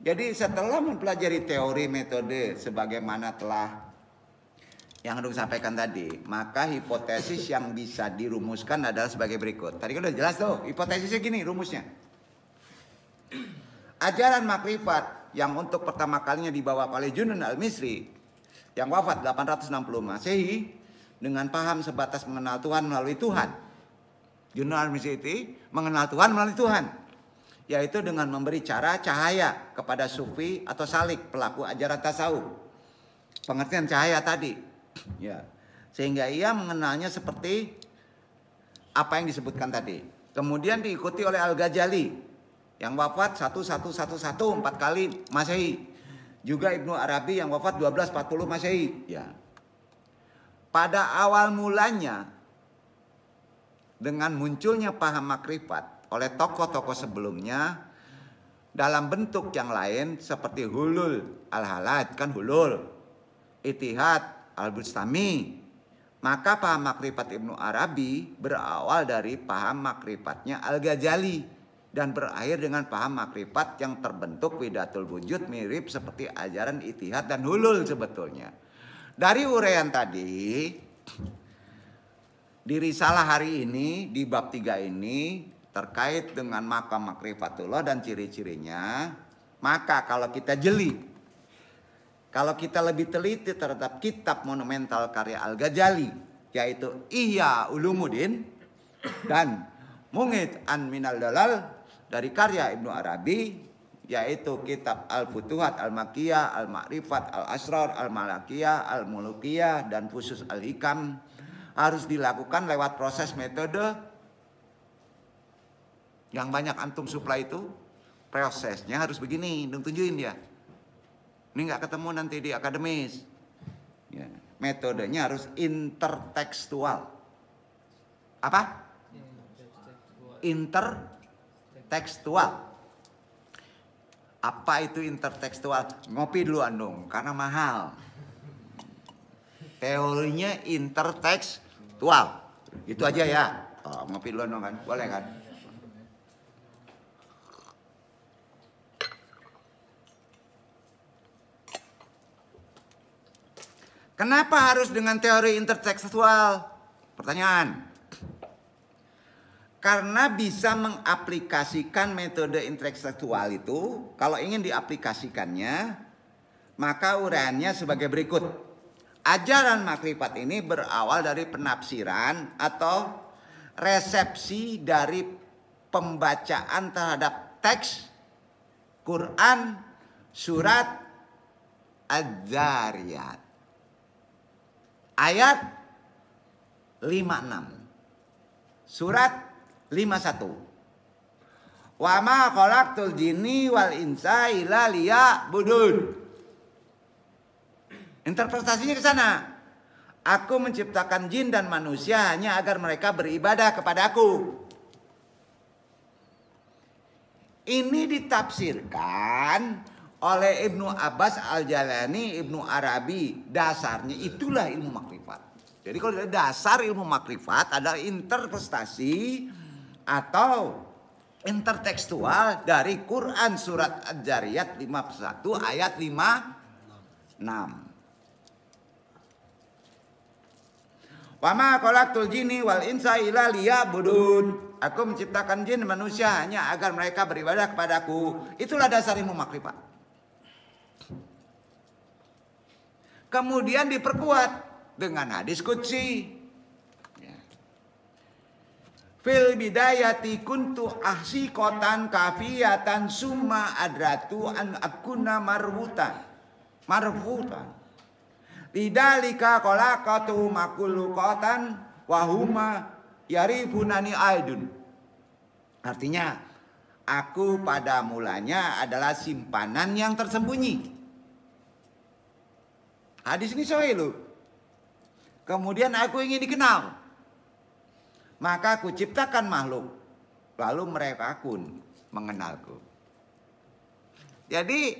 Jadi setelah mempelajari teori metode sebagaimana telah yang Dung sampaikan tadi, maka hipotesis yang bisa dirumuskan adalah sebagai berikut. Tadi kan udah jelas tuh, hipotesisnya gini rumusnya. Ajaran makrifat yang untuk pertama kalinya dibawa oleh Junun al-Misri yang wafat 860 Masehi dengan paham sebatas mengenal Tuhan melalui Tuhan. Junun al-Misri itu mengenal Tuhan melalui Tuhan, yaitu dengan memberi cahaya kepada sufi atau salik, pelaku ajaran tasawuf. Pengertian cahaya tadi, ya, sehingga ia mengenalnya seperti apa yang disebutkan tadi. Kemudian diikuti oleh Al-Ghazali yang wafat 1111 4 kali Masehi. Juga Ibnu Arabi yang wafat 1240 Masehi. Ya. Pada awal mulanya dengan munculnya paham makrifat oleh tokoh-tokoh sebelumnya dalam bentuk yang lain seperti hulul al-halaj, kan hulul, itihad al-bustami, maka paham makrifat Ibnu Arabi berawal dari paham makrifatnya Al-Ghazali dan berakhir dengan paham makrifat yang terbentuk Widatul Wujud, mirip seperti ajaran itihad dan hulul sebetulnya. Dari uraian tadi, di risalah hari ini di bab 3 ini terkait dengan makam makrifatullah dan ciri-cirinya, maka kalau kita jeli, kalau kita lebih teliti terhadap kitab monumental karya Al-Ghazali, yaitu Ihya Ulumuddin dan Mughith an Minal Dalal dari karya Ibnu Arabi, yaitu kitab Al-Futuhat Al-Makkiyah, Al-Ma'rifat, Al-Asrar, Al-Malakiyah, Al-Mulukiyah, dan Fusus Al-Hikam, harus dilakukan lewat proses metode yang banyak antum suplai itu. Prosesnya harus begini, tunjukin ya. Ini nggak ketemu nanti di akademis. Ya, metodenya harus intertekstual. Apa? Intertekstual. Apa itu intertekstual? Ngopi dulu andung, karena mahal. Teorinya intertekstual. Itu aja ya. Oh, ngopi dulu andung kan, boleh kan? Kenapa harus dengan teori intertekstual? Pertanyaan. Karena bisa mengaplikasikan metode intertekstual itu, kalau ingin diaplikasikannya, maka uraiannya sebagai berikut. Ajaran makrifat ini berawal dari penafsiran atau resepsi dari pembacaan terhadap teks Quran surat Az-Zariyat. Ayat 56. Surat 51. Wa ma khalaqtul jinni wal insa illa liya'budun. Interpretasinya ke sana. Aku menciptakan jin dan manusia hanya agar mereka beribadah kepadaku. Ini ditafsirkan oleh Ibnu Abbas Al-Jalani, Ibnu Arabi. Dasarnya itulah ilmu makrifat. Jadi kalau dasar ilmu makrifat adalah interpretasi atau intertekstual dari Quran surat Az-Zariyat 51 ayat 56. Wa ma khalaqtul jinni wal insa illa liya'budun. Aku menciptakan jin dan manusia hanya agar mereka beribadah kepadaku. Itulah dasar ilmu makrifat. Kemudian diperkuat dengan hadis qudsi. Fil bidayati kuntu ahsiqatan kafiyatan summa adratu an akuna marfutan. Lidzalika khalaqatu makhluqatan wa huma yaribunani aidun. Artinya, aku pada mulanya adalah simpanan yang tersembunyi. Hadis ini sahih loh. Kemudian aku ingin dikenal. Maka aku ciptakan makhluk. Lalu mereka pun mengenalku. Jadi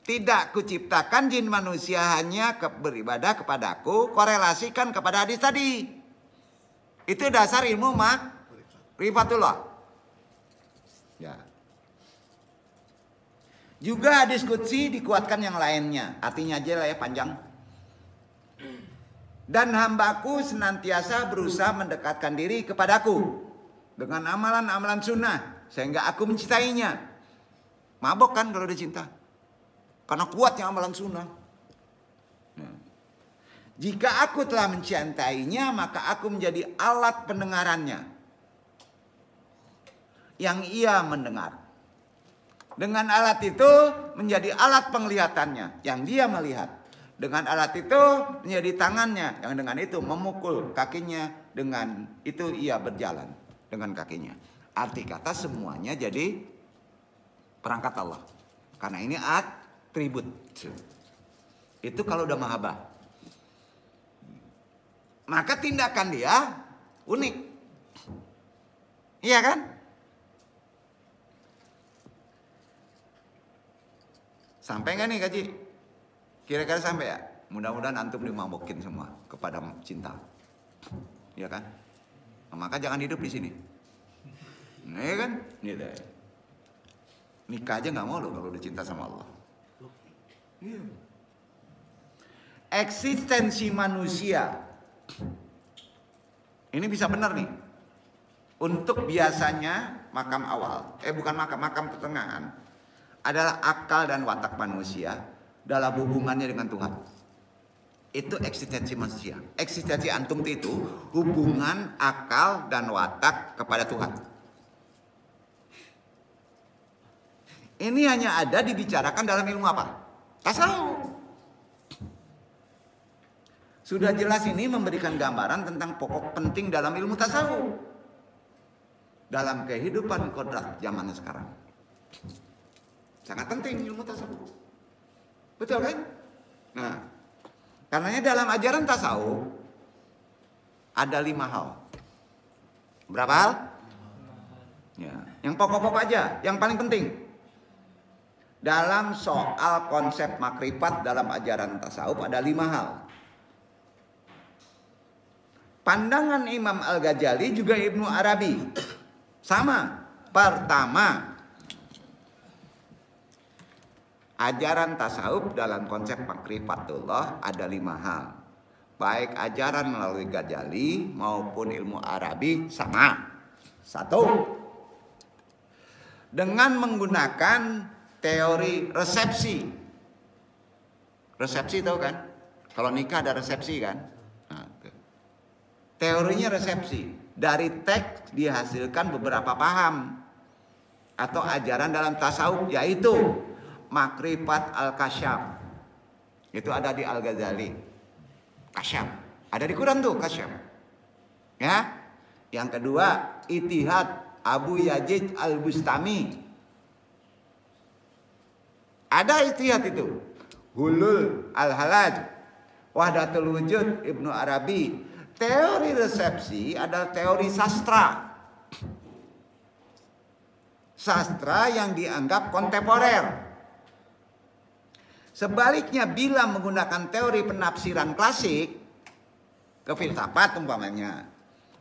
tidak kuciptakan jin manusia hanya beribadah kepadaku. Korelasikan kepada hadis tadi. Itu dasar ilmu makrifatullah. Ya. Juga hadis qudsi dikuatkan yang lainnya. Artinya aja lah ya panjang. Dan hambaku senantiasa berusaha mendekatkan diri kepadaku dengan amalan-amalan sunnah sehingga aku mencintainya. Mabok kan kalau dia cinta. Karena kuatnya amalan sunnah. Nah, jika aku telah mencintainya, maka aku menjadi alat pendengarannya yang ia mendengar. Dengan alat itu menjadi alat penglihatannya yang dia melihat. Dengan alat itu menjadi tangannya yang dengan itu memukul kakinya. Dengan itu ia berjalan dengan kakinya. Arti kata semuanya jadi perangkat Allah. Karena ini atribut. Itu kalau udah mahabbah. Maka tindakan dia unik. Iya kan? Sampai nggak nih Kaji? Kira-kira sampai ya? Mudah-mudahan antum dimabokin semua kepada cinta. Iya kan? Nah, maka jangan hidup di sini. Nah, ya kan? Gitu. Nikah aja nggak mau loh kalau udah cinta sama Allah. Iya. Eksistensi manusia. Ini bisa benar nih. Untuk biasanya makam awal, bukan makam pertengahan. Adalah akal dan watak manusia dalam hubungannya dengan Tuhan. Itu eksistensi manusia. Eksistensi antum itu hubungan akal dan watak kepada Tuhan. Ini hanya ada dibicarakan dalam ilmu apa? Tasawuf. Sudah jelas ini memberikan gambaran tentang pokok penting dalam ilmu tasawuf. Dalam kehidupan kodrat zaman sekarang. Sangat penting ilmu tasawuf. Betul kan? Nah, karenanya dalam ajaran tasawuf ada 5 hal. Berapa hal? Ya, yang pokok-pokok aja, yang paling penting. Dalam soal konsep makrifat dalam ajaran tasawuf ada 5 hal. Pandangan Imam Al-Ghazali juga Ibnu Arabi. Sama. Pertama, ajaran tasawuf dalam konsep makrifatullah ada 5 hal. Baik ajaran melalui Ghazali maupun ilmu Arabi sama. 1. Dengan menggunakan teori resepsi. Resepsi tahu kan? Kalau nikah ada resepsi kan? Nah, teorinya resepsi. Dari teks dihasilkan beberapa paham atau ajaran dalam tasawuf, yaitu Makrifat Al-Kasyaf. Itu ada di Al-Ghazali. Kasyaf. Ada di Quran tuh Kasyaf. Ya. Yang kedua, Ittihad Abu Yazid Al-Bustami. Ada Ittihad itu. Hulul Al-Halaj. Wahdatul Wujud Ibnu Arabi. Teori resepsi adalah teori sastra. Sastra yang dianggap kontemporer. Sebaliknya bila menggunakan teori penafsiran klasik, kefilsafat umpamanya,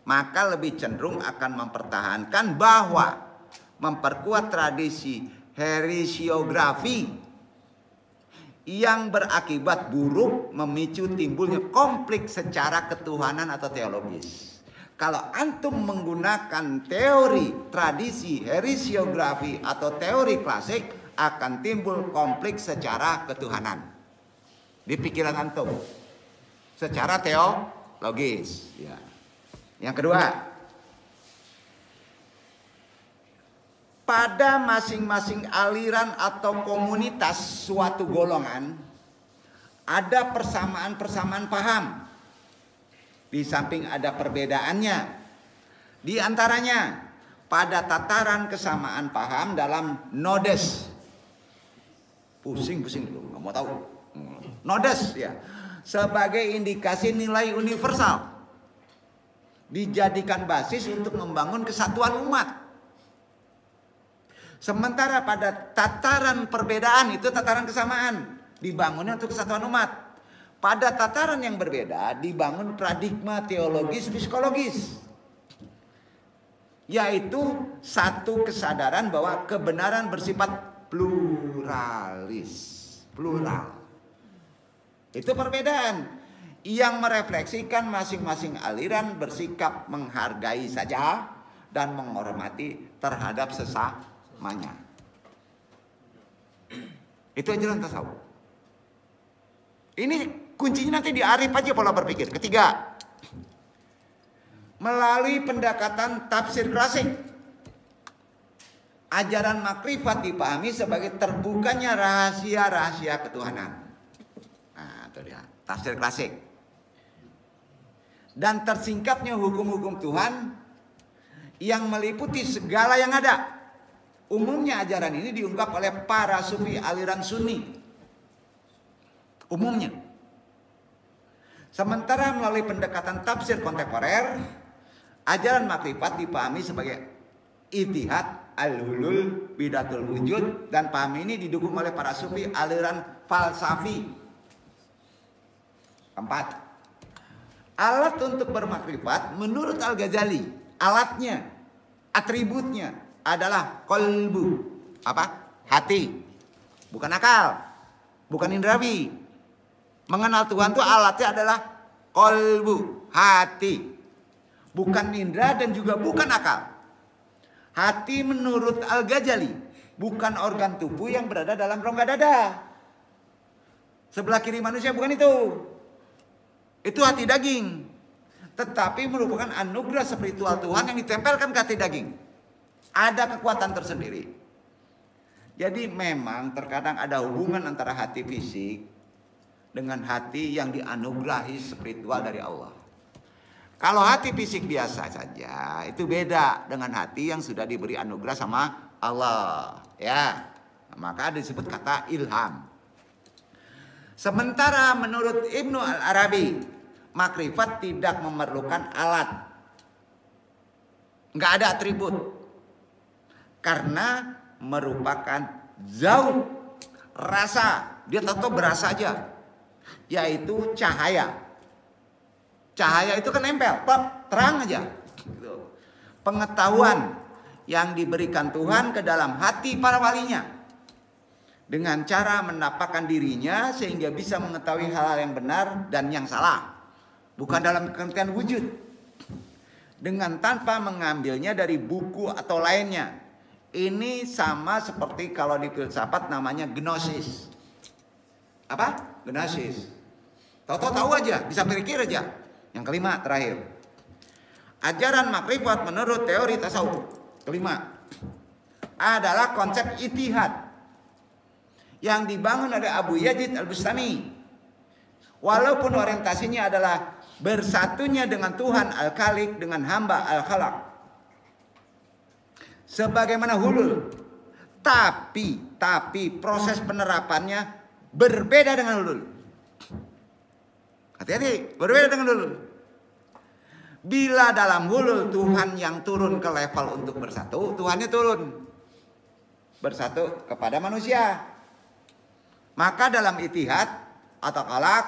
maka lebih cenderung akan mempertahankan bahwa memperkuat tradisi heresiografi yang berakibat buruk memicu timbulnya konflik secara ketuhanan atau teologis. Kalau antum menggunakan teori tradisi heresiografi atau teori klasik, akan timbul konflik secara ketuhanan di pikiran antum secara teologis. Ya. Yang kedua, pada masing-masing aliran atau komunitas suatu golongan ada persamaan-persamaan paham. Di samping ada perbedaannya. Di antaranya pada tataran kesamaan paham dalam nodes. Pusing-pusing lu, nggak mau tahu. Nodes ya. Sebagai indikasi nilai universal. Dijadikan basis untuk membangun kesatuan umat. Sementara pada tataran perbedaan itu tataran kesamaan, dibangunnya untuk kesatuan umat. Pada tataran yang berbeda dibangun paradigma teologis psikologis, yaitu satu kesadaran bahwa kebenaran bersifat pluralis, plural. Itu perbedaan yang merefleksikan masing-masing aliran bersikap menghargai saja dan menghormati terhadap sesamanya. Itu ajaran tasawuf. Ini kuncinya nanti di arif aja pola berpikir. Ketiga, melalui pendekatan tafsir klasik, ajaran makrifat dipahami sebagai terbukanya rahasia-rahasia ketuhanan. Nah, itu dia, tafsir klasik. Dan tersingkapnya hukum-hukum Tuhan yang meliputi segala yang ada. Umumnya ajaran ini diungkap oleh para sufi aliran Sunni. Umumnya. Sementara melalui pendekatan tafsir kontemporer, ajaran makrifat dipahami sebagai ittihad, al-hulul, bidatul wujud, dan paham ini didukung oleh para sufi aliran falsafi. Keempat, alat untuk bermakrifat menurut Al-Ghazali, alatnya, atributnya adalah qalbu. Apa? Hati. Bukan akal. Bukan indrawi. Mengenal Tuhan itu alatnya adalah qalbu, hati. Bukan indra dan juga bukan akal. Hati menurut Al-Ghazali bukan organ tubuh yang berada dalam rongga dada. Sebelah kiri manusia bukan itu. Itu hati daging. Tetapi merupakan anugerah spiritual Tuhan yang ditempelkan ke hati daging. Ada kekuatan tersendiri. Jadi memang terkadang ada hubungan antara hati fisik dengan hati yang dianugerahi spiritual dari Allah. Kalau hati fisik biasa saja, itu beda dengan hati yang sudah diberi anugerah sama Allah. Ya, maka disebut kata ilham. Sementara menurut Ibnu Al-Arabi, makrifat tidak memerlukan alat. Nggak ada atribut. Karena merupakan zauq, rasa. Dia tetap berasa aja. Yaitu cahaya. Cahaya itu kan nempel, terang aja. Pengetahuan yang diberikan Tuhan ke dalam hati para walinya. Dengan cara menampakkan dirinya sehingga bisa mengetahui hal-hal yang benar dan yang salah. Bukan dalam pengertian wujud. Dengan tanpa mengambilnya dari buku atau lainnya. Ini sama seperti kalau di filsafat namanya gnosis. Apa? Gnosis. Tahu aja, bisa berpikir aja. Yang kelima, terakhir. Ajaran makrifat menurut teori tasawuf. Kelima, adalah konsep ittihad yang dibangun oleh Abu Yazid Al-Bustami. Walaupun orientasinya adalah bersatunya dengan Tuhan Al-Khaliq dengan hamba Al-Khalaq. Sebagaimana hulul. Tapi proses penerapannya berbeda dengan hulul. Hati-hati, berbeda dengan hulul. Bila dalam hulul Tuhan yang turun ke level untuk bersatu, Tuhannya turun bersatu kepada manusia. Maka dalam ittihad atau khalaq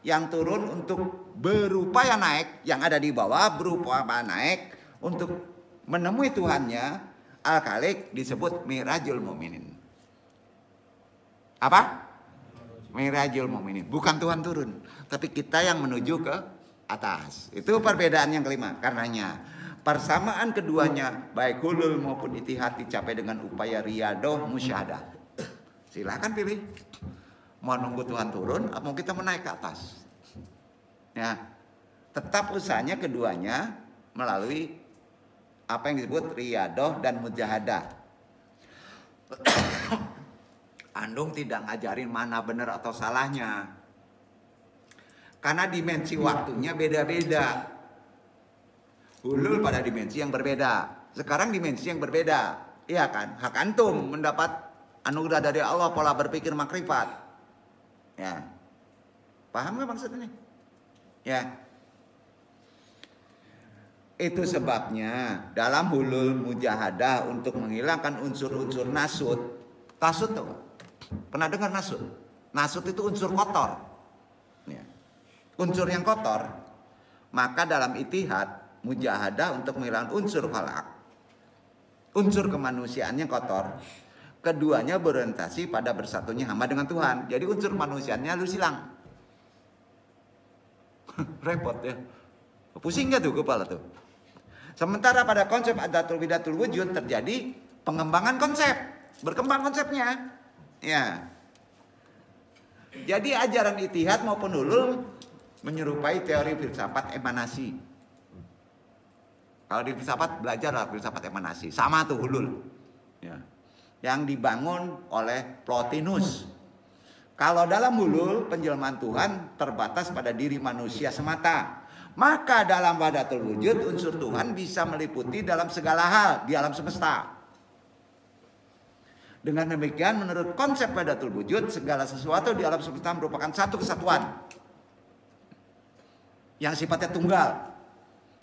yang turun untuk berupaya naik, yang ada di bawah berupaya naik untuk menemui Tuhannya, Al-Khaliq disebut Mi'rajul Mu'minin. Apa? Mi'rajul Mu'minin. Bukan Tuhan turun, tapi kita yang menuju ke atas. Itu perbedaan yang kelima. Karenanya persamaan keduanya baik hulul maupun ittihad dicapai dengan upaya riyadah musyahadah. Silakan pilih. Mau nunggu Tuhan turun atau mau kita menaik ke atas. Ya. Tetap usahanya keduanya melalui apa yang disebut riyadah dan mujahadah. Andung tidak ngajarin mana benar atau salahnya. Karena dimensi waktunya beda-beda. Hulul pada dimensi yang berbeda. Sekarang dimensi yang berbeda. Iya kan? Hak antum mendapat anugerah dari Allah pola berpikir makrifat. Ya. Paham gak maksudnya? Ya. Itu sebabnya dalam hulul mujahadah untuk menghilangkan unsur-unsur nasut. Tasut tuh. Pernah dengar nasut? Nasut itu unsur kotor. Ya. Unsur yang kotor. Maka dalam ittihad mujahadah untuk menghilangkan unsur khalaq. Unsur kemanusiaan yang kotor. Keduanya berorientasi pada bersatunya hamba dengan Tuhan. Jadi unsur kemanusiaannya harus hilang. Repot ya. Pusing gak tuh kepala tuh? Sementara pada konsep adatul bidatul wujud terjadi pengembangan konsep, berkembang konsepnya. Ya. Jadi ajaran Ittihad maupun hulul menyerupai teori filsafat emanasi. Kalau di filsafat belajarlah filsafat emanasi, sama tuh hulul. Ya. Yang dibangun oleh Plotinus. Kalau dalam hulul penjelmaan Tuhan terbatas pada diri manusia semata. Maka dalam wahdatul wujud unsur Tuhan bisa meliputi dalam segala hal di alam semesta. Dengan demikian menurut konsep wahdatul wujud segala sesuatu di alam semesta merupakan satu kesatuan yang sifatnya tunggal,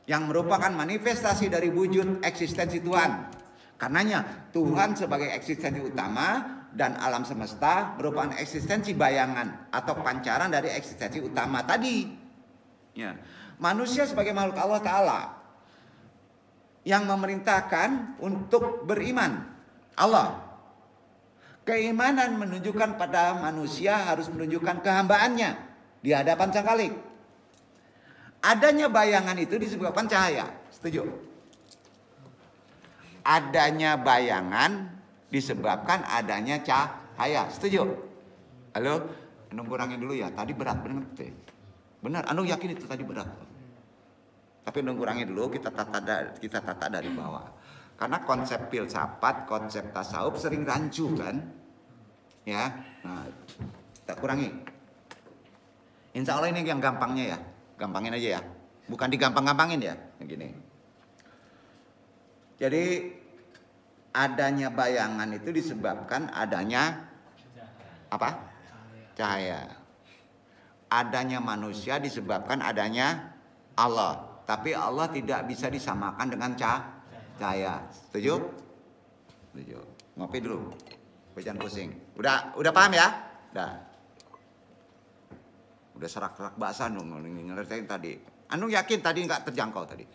yang merupakan manifestasi dari wujud eksistensi Tuhan. Karenanya Tuhan sebagai eksistensi utama dan alam semesta merupakan eksistensi bayangan atau pancaran dari eksistensi utama tadi. Ya. Manusia sebagai makhluk Allah Ta'ala yang memerintahkan untuk beriman. Allah. Keimanan menunjukkan pada manusia harus menunjukkan kehambaannya di hadapan Sang Khalik. Adanya bayangan itu disebabkan cahaya. Setuju? Adanya bayangan disebabkan adanya cahaya. Setuju? Halo? Anu kurangin dulu ya. Tadi berat bener. Benar, anu yakin itu tadi berat. Tapi anu kurangin dulu, kita tata dari bawah. Karena konsep filsafat, konsep tasawuf sering rancu kan? Ya. Nah, tak kurangi. Insya Allah ini yang gampangnya ya. Gampangin aja ya. Bukan digampang-gampangin ya. Yang gini. Jadi adanya bayangan itu disebabkan adanya apa? Cahaya. Adanya manusia disebabkan adanya Allah. Tapi Allah tidak bisa disamakan dengan cahaya. Setuju? Setuju. Ngopi dulu. Jangan pusing. Udah paham ya? Udah serak-serak bahasa dong ngertiin tadi. Anu yakin tadi nggak terjangkau tadi?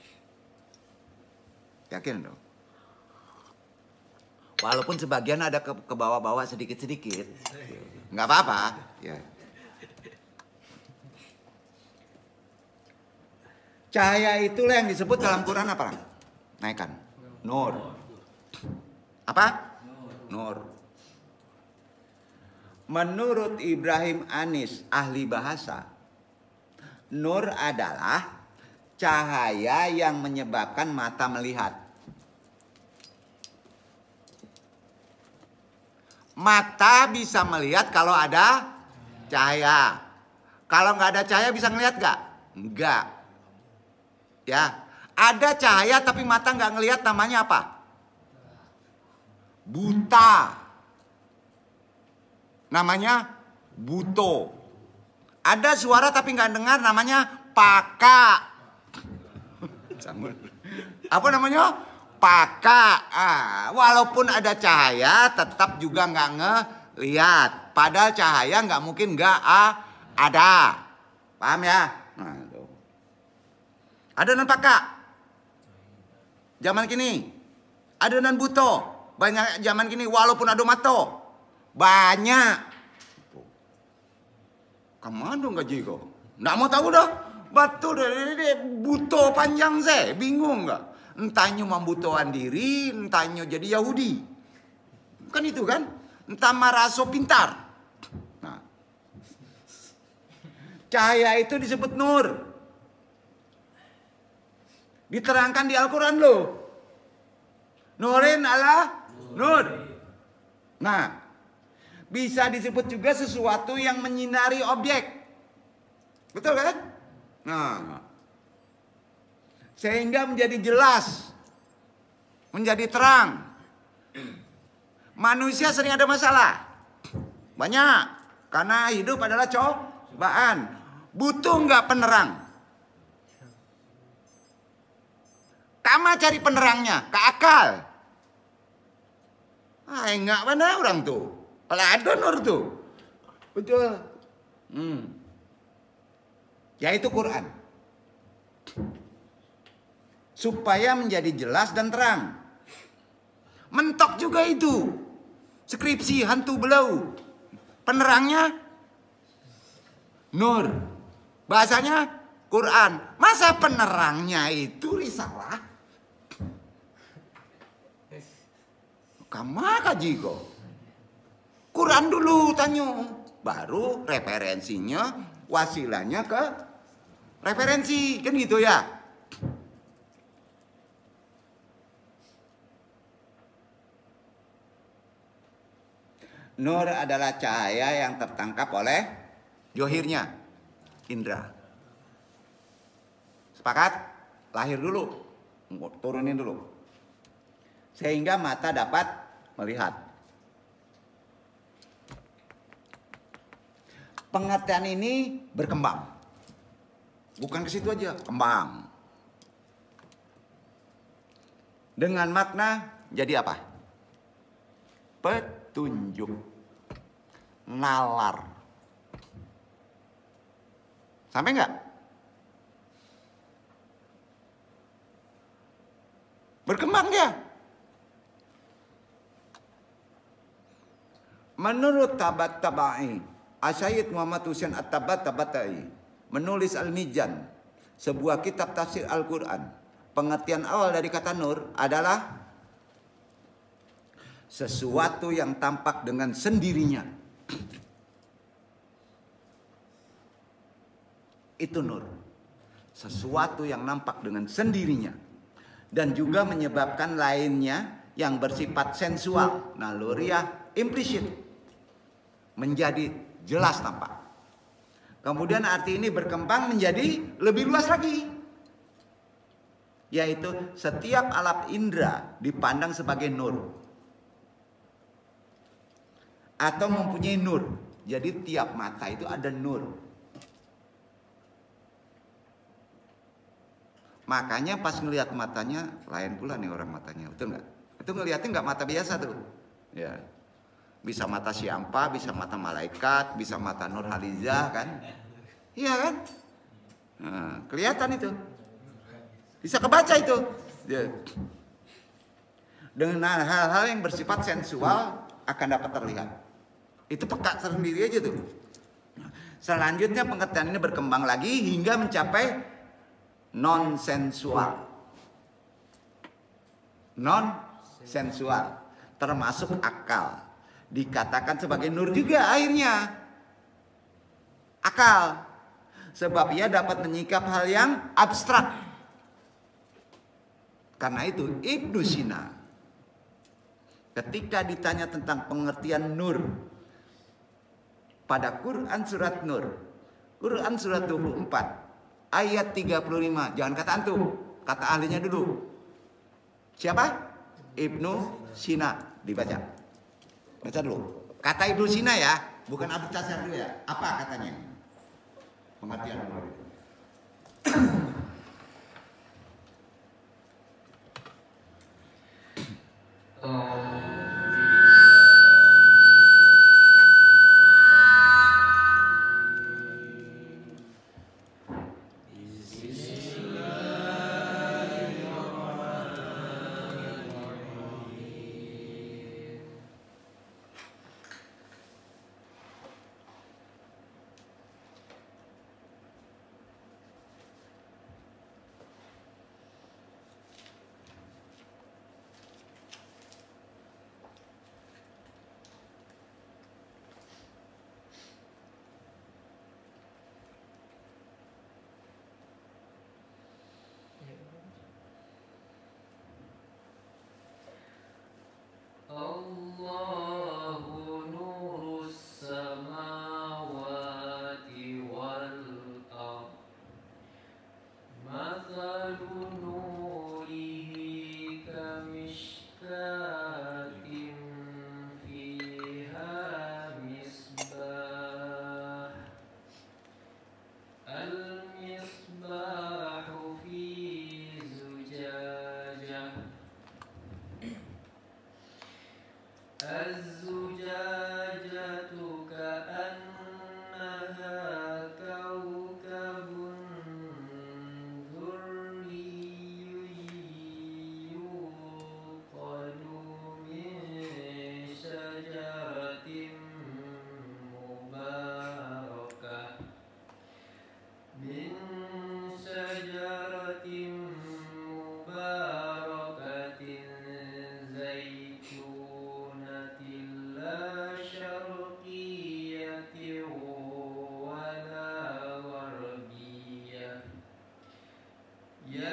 Yakin dong? Walaupun sebagian ada ke bawah-bawah sedikit-sedikit. Nggak apa-apa. Ya. Cahaya itulah yang disebut dalam Quran apa? Naikkan. Nur. Apa? Nur. Menurut Ibrahim Anis, ahli bahasa, nur adalah cahaya yang menyebabkan mata melihat. Mata bisa melihat kalau ada cahaya. Kalau nggak ada cahaya bisa ngelihat nggak? Enggak. Ya, ada cahaya tapi mata nggak ngelihat, namanya apa? Buta. Namanya buto. Ada suara tapi nggak dengar, namanya paka. Apa namanya? Paka. Walaupun ada cahaya tetap juga nggak ngelihat. Padahal cahaya nggak mungkin nggak ada. Paham ya? Nah, itu. Ada non paka. Zaman kini. Ada non buto. Banyak zaman kini walaupun ada mato. Banyak. Kemana gaji kau? Nggak mau tahu dah. Batu dari buto panjang saya. Bingung nggak? Entahnya membutuhkan diri, entahnya jadi Yahudi. Kan itu kan? Entah maraso pintar. Nah. Cahaya itu disebut nur. Diterangkan di Al-Quran loh. Nurin ala nur. Nah. Bisa disebut juga sesuatu yang menyinari objek. Betul kan? Nah. Sehingga menjadi jelas. Menjadi terang. Manusia sering ada masalah. Banyak. Karena hidup adalah cobaan. Butuh nggak penerang? Kama cari penerangnya. Ke akal. Enggak mana orang tuh. Kalau ada nur tuh. Betul. Yaitu Quran. Supaya menjadi jelas dan terang. Mentok juga itu. Skripsi hantu belau. Penerangnya nur. Bahasanya Quran. Masa penerangnya itu risalah? Kamu kaji kok. Quran dulu tanya. baru referensinya, wasilahnya ke referensi, kan gitu ya. Nur adalah cahaya yang tertangkap oleh johirnya, indra. Sepakat? Lahir dulu, turunin dulu. Sehingga mata dapat melihat. Pengertian ini berkembang. Bukan ke situ aja, kembang. Dengan makna jadi apa? Petunjuk. Nalar. Sampai nggak? Berkembang dia. Menurut Tabat-Tabai, Asyid Muhammad Husain At-Tabat-Tabatai menulis Al-Mizan, sebuah kitab tafsir Al-Quran. Pengertian awal dari kata nur adalah sesuatu yang tampak dengan sendirinya. Itu nur. Sesuatu yang nampak dengan sendirinya. Dan juga menyebabkan lainnya yang bersifat sensual, naluriah, implisit, menjadi jelas tampak. Kemudian arti ini berkembang menjadi lebih luas lagi. Yaitu setiap alat indera dipandang sebagai nur. Atau mempunyai nur. Jadi tiap mata itu ada nur. Makanya pas ngelihat matanya lain pula nih orang matanya, betul nggak? Itu ngelihatnya nggak mata biasa tuh, ya. Bisa mata Syampa, bisa mata malaikat, bisa mata Nurhalizah kan? Iya kan? Nah, kelihatan itu, bisa kebaca itu. Ya. Dengan hal-hal yang bersifat sensual akan dapat terlihat. Itu peka sendiri aja tuh. Selanjutnya pengertian ini berkembang lagi hingga mencapai non sensual, termasuk akal, dikatakan sebagai nur juga akhirnya akal, sebab ia dapat menyikap hal yang abstrak. Karena itu Ibnu Sina ketika ditanya tentang pengertian nur pada Quran surat Nur, Quran surat 24 ayat 35. Jangan kata antum, kata ahlinya dulu. Siapa? Ibnu Sina. Dibaca. Baca dulu. Kata Ibnu Sina ya, bukan Abu Tasar dulu ya. Apa katanya? Pengertian nur.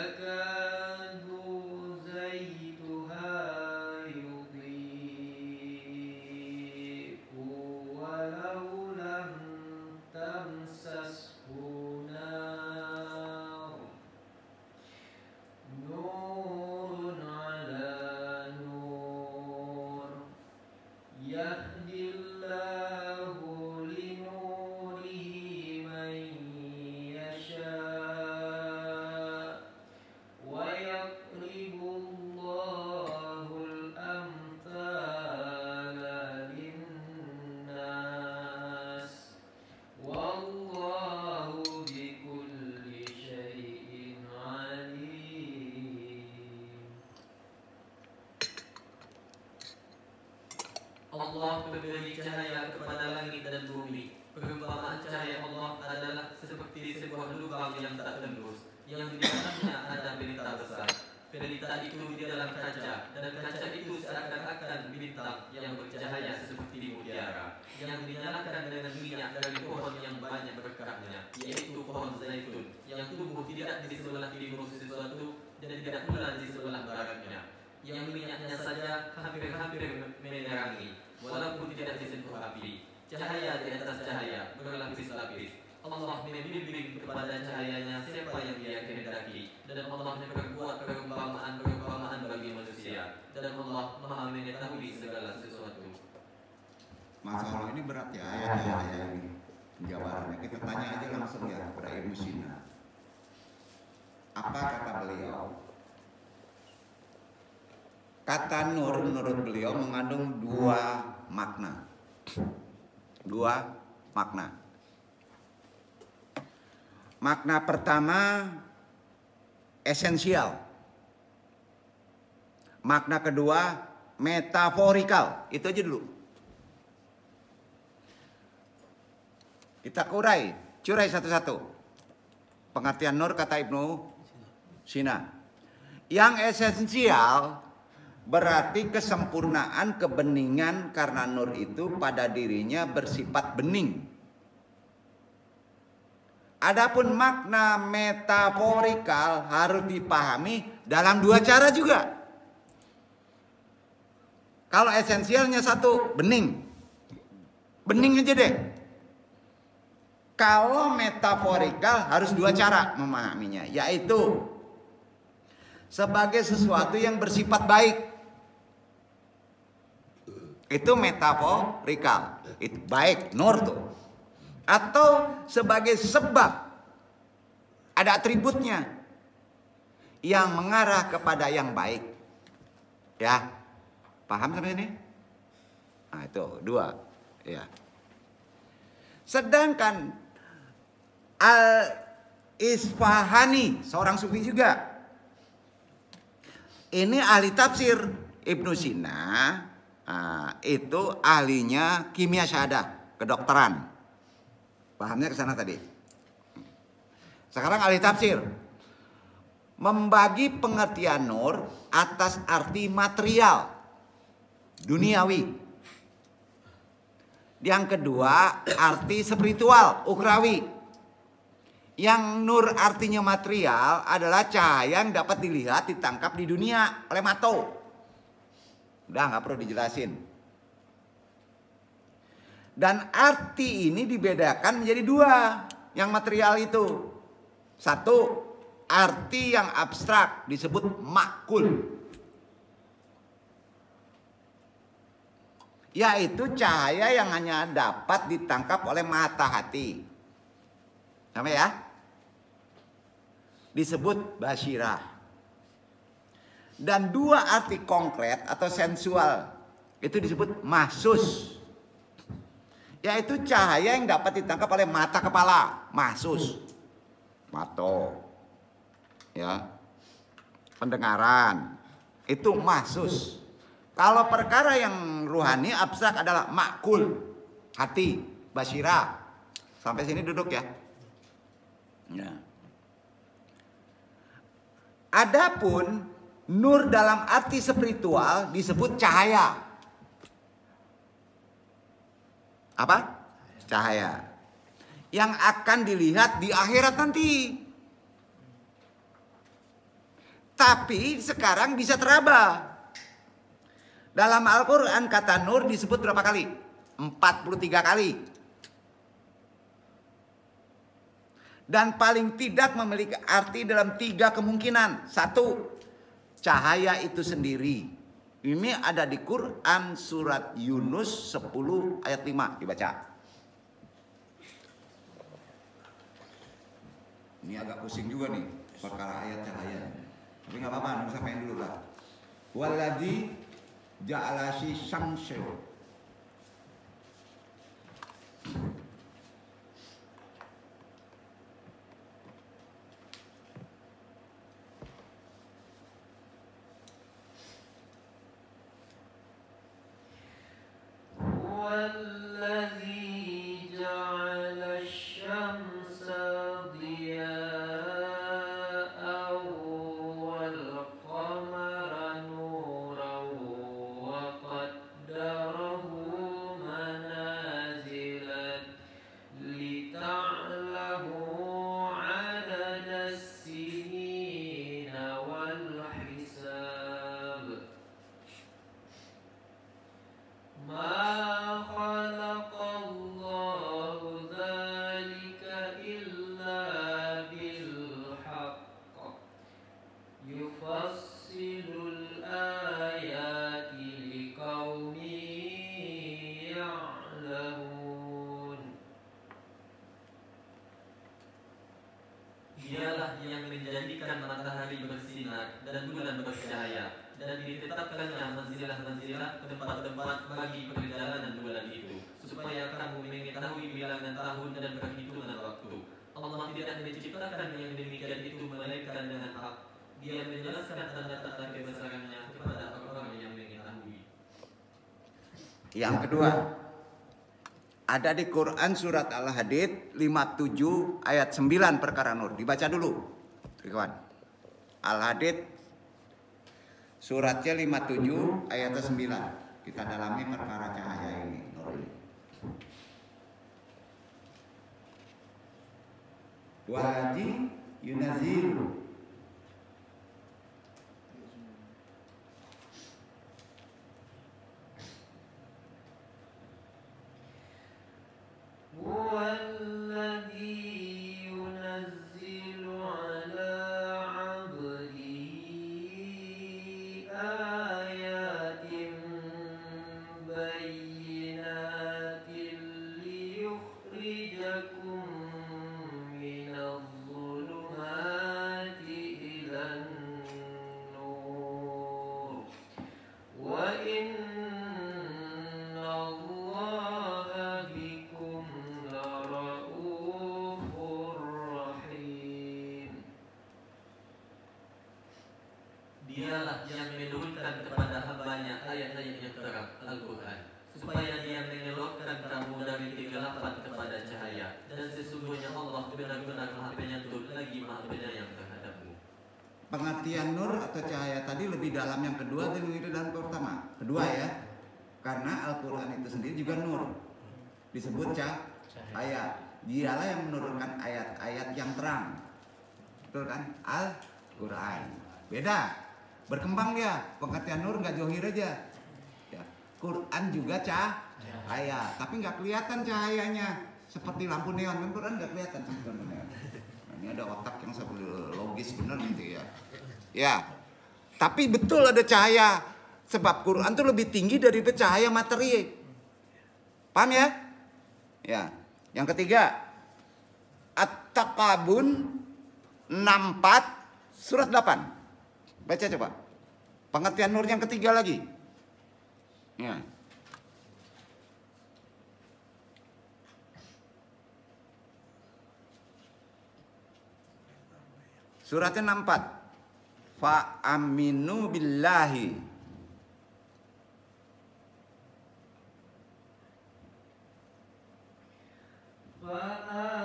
يكاد زيتها يضيء ولو لم تمسسه نار نور على نور يهدي الله لنوره من يشاء ويضرب الله الأمثال للناس والله بكل شيء عليم. Allah memberi cahaya kepada langit dan bumi. Perumpamaan cahaya Allah adalah seperti sebuah lubang yang tak tembus, yang di dalamnya ada pelita besar. Pelita itu di dalam kaca, dan kaca itu seakan-akan bintang yang bercahaya seperti mutiara, yang dinyalakan dengan minyak dari pohon yang banyak berkahnya, yaitu pohon zaitun, yang tumbuh tidak di sebelah timur sesuatu dan tidak pula di sebelah baratnya, yang minyaknya saja hampir-hampir menerangi, walaupun tidak disentuh api. Cahaya di atas cahaya berlapis-lapis. Allah membimbing kepada cahayanya siapa yang Dia kehendaki, dan Allah memperbuat perumpamaan bagi manusia, dan Allah Maha mengetahui segala sesuatu. Masalah ini berat ya ayat-ayat ini penjabarannya. Kita tanya aja langsung ya kepada Ibnu Sina. Apa kata beliau? Kata nur menurut beliau mengandung dua makna. Makna pertama esensial. Makna kedua metaforikal. Itu aja dulu. Kita curai satu-satu. Pengertian nur kata Ibnu Sina. Yang esensial berarti kesempurnaan kebeningan, karena nur itu pada dirinya bersifat bening. Adapun makna metaforikal harus dipahami dalam dua cara juga. Kalau esensialnya satu, bening. Bening aja deh. Kalau metaforikal harus dua cara memahaminya, yaitu sebagai sesuatu yang bersifat baik. Itu metaforikal. Itu baik, nur tuh. Atau sebagai sebab, ada atributnya yang mengarah kepada yang baik. Ya, paham sampai sini? Nah itu dua. Ya. Sedangkan Al-Isfahani, seorang sufi juga, ini ahli tafsir. Ibnu Sina itu ahlinya kimia syahadah, kedokteran. Pahamnya ke sana tadi. Sekarang ahli tafsir membagi pengertian nur atas arti material, duniawi. Yang kedua arti spiritual, ukrawi. Yang nur artinya material adalah cahaya yang dapat dilihat, ditangkap di dunia oleh mata. Udah nggak perlu dijelasin. Dan arti ini dibedakan menjadi dua. Yang material itu, satu, arti yang abstrak disebut makul, yaitu cahaya yang hanya dapat ditangkap oleh mata hati. Sama ya? Disebut basyirah. Dan dua arti konkret atau sensual itu disebut mahsus, yaitu cahaya yang dapat ditangkap oleh mata kepala, mahsus, mata, ya, pendengaran, itu mahsus. Kalau perkara yang ruhani abstrak adalah makul, hati, basyirah. Sampai sini duduk ya. Ya. Adapun nur dalam arti spiritual disebut cahaya. Apa? Cahaya yang akan dilihat di akhirat nanti. Tapi sekarang bisa teraba. Dalam Al-Quran kata nur disebut berapa kali? 43 kali. Dan paling tidak memiliki arti dalam 3 kemungkinan. 1, cahaya itu sendiri. Ini ada di Quran surat Yunus 10 ayat 5. Dibaca. Ini agak pusing juga nih perkara ayat cahaya. Tapi nggak apa-apa, nanti sampaikan dulu lah. Waladzi ja'ala syamsa. والذي جعل الشمس ضياء والقمر نورا وقدره منازل لتعلموا عدد السنين والحساب ما خلق الله ذلك إلا بالحق يفصل الآيات لقوم يعلمون. Dialah yang menjadikan matahari bersinar dan bulan bercahaya, dan ditetapkannya manzilah-manzilah tempat-tempat bagi perjalanan bulan itu, supaya kamu mengetahui bilangan tahun dan perhitungan waktu. Allah tidak menciptakan yang demikian itu melainkan dengan hak. Dia menjelaskan tanda-tanda kebesarannya kepada orang yang mengetahui. Yang kedua, ada di Quran surat Al-Hadid 57 ayat 9 perkara nur. Dibaca dulu, kawan. Al-Hadid suratnya 57 ayat 9. Kita dalami perkara cahaya ini, nur ini. Waladzi yunazzilu هو الذي ينزل على عبده آيات بينات ليخرجكم من الظلمات إلى النور وإن الله بكم لرؤوف رحيم. Dialah yang menurunkan kepada hambanya ayat-ayat yang terang Al-Quran, supaya dia mengelokkan kamu dari kegelapan kepada cahaya, dan sesungguhnya Allah benar-benar Maha Penyantun lagi Maha Penyayang terhadapmu. pengertian nur atau cahaya tadi lebih dalam yang kedua atau lebih dalam yang pertama? Kedua ya. Karena Al-Quran itu sendiri juga nur. Disebut cahaya. Dialah yang menurunkan ayat-ayat yang terang. Betul kan? Al-Quran. Beda. Berkembang dia. Pengertian nur nggak johir aja. Ya. Quran juga cahaya. Tapi nggak kelihatan cahayanya. Seperti lampu neon. Kan Quran nggak kelihatan seperti lampu neon. Nah, ini ada otak yang logis benar nanti ya. Ya. Tapi betul ada cahaya. Sebab Quran itu lebih tinggi dari cahaya materi. Paham ya? Ya. Yang ketiga, At-Taqabun 64 surat 8. Baca coba. Pengertian nur yang ketiga lagi. Ya. Suratnya 64. Fa aminu billahi.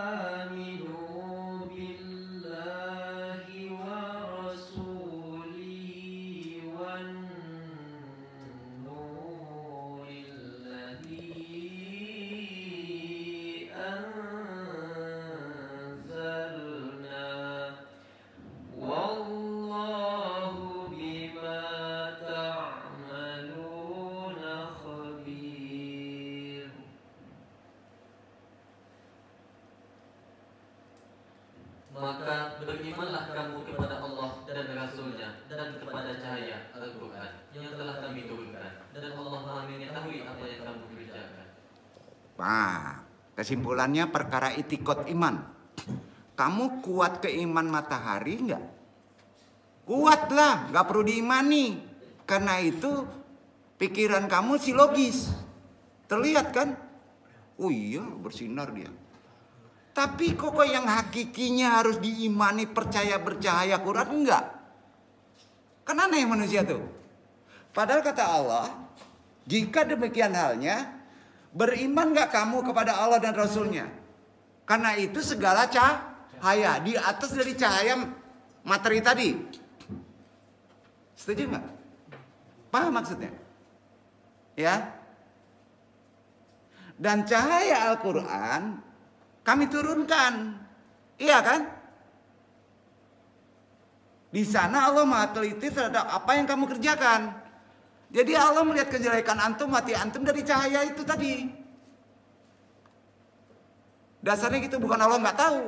فآمنوا بالله ورسوله والنور الذي أنزلنا والله dan kepada cahaya Al-Quran yang telah kami turunkan, dan Allah Maha mengetahui apa yang kamu kerjakan. Nah, kesimpulannya perkara itikad iman. Kamu kuat ke iman matahari enggak? Kuatlah, nggak perlu diimani. Karena itu pikiran kamu sih logis. Terlihat kan? Oh iya, bersinar dia. Tapi kok yang hakikinya harus diimani, percaya bercahaya Quran enggak? Kan aneh manusia tuh. Padahal kata Allah, jika demikian halnya, beriman enggak kamu kepada Allah dan Rasulnya? Karena itu segala cahaya di atas dari cahaya materi tadi. Setuju nggak? Paham maksudnya? Ya. Dan cahaya Al-Quran kami turunkan. Iya kan? Di sana Allah Maha teliti terhadap apa yang kamu kerjakan. Jadi Allah melihat kejelekan antum, hati antum dari cahaya itu tadi. Dasarnya gitu, bukan Allah nggak tahu.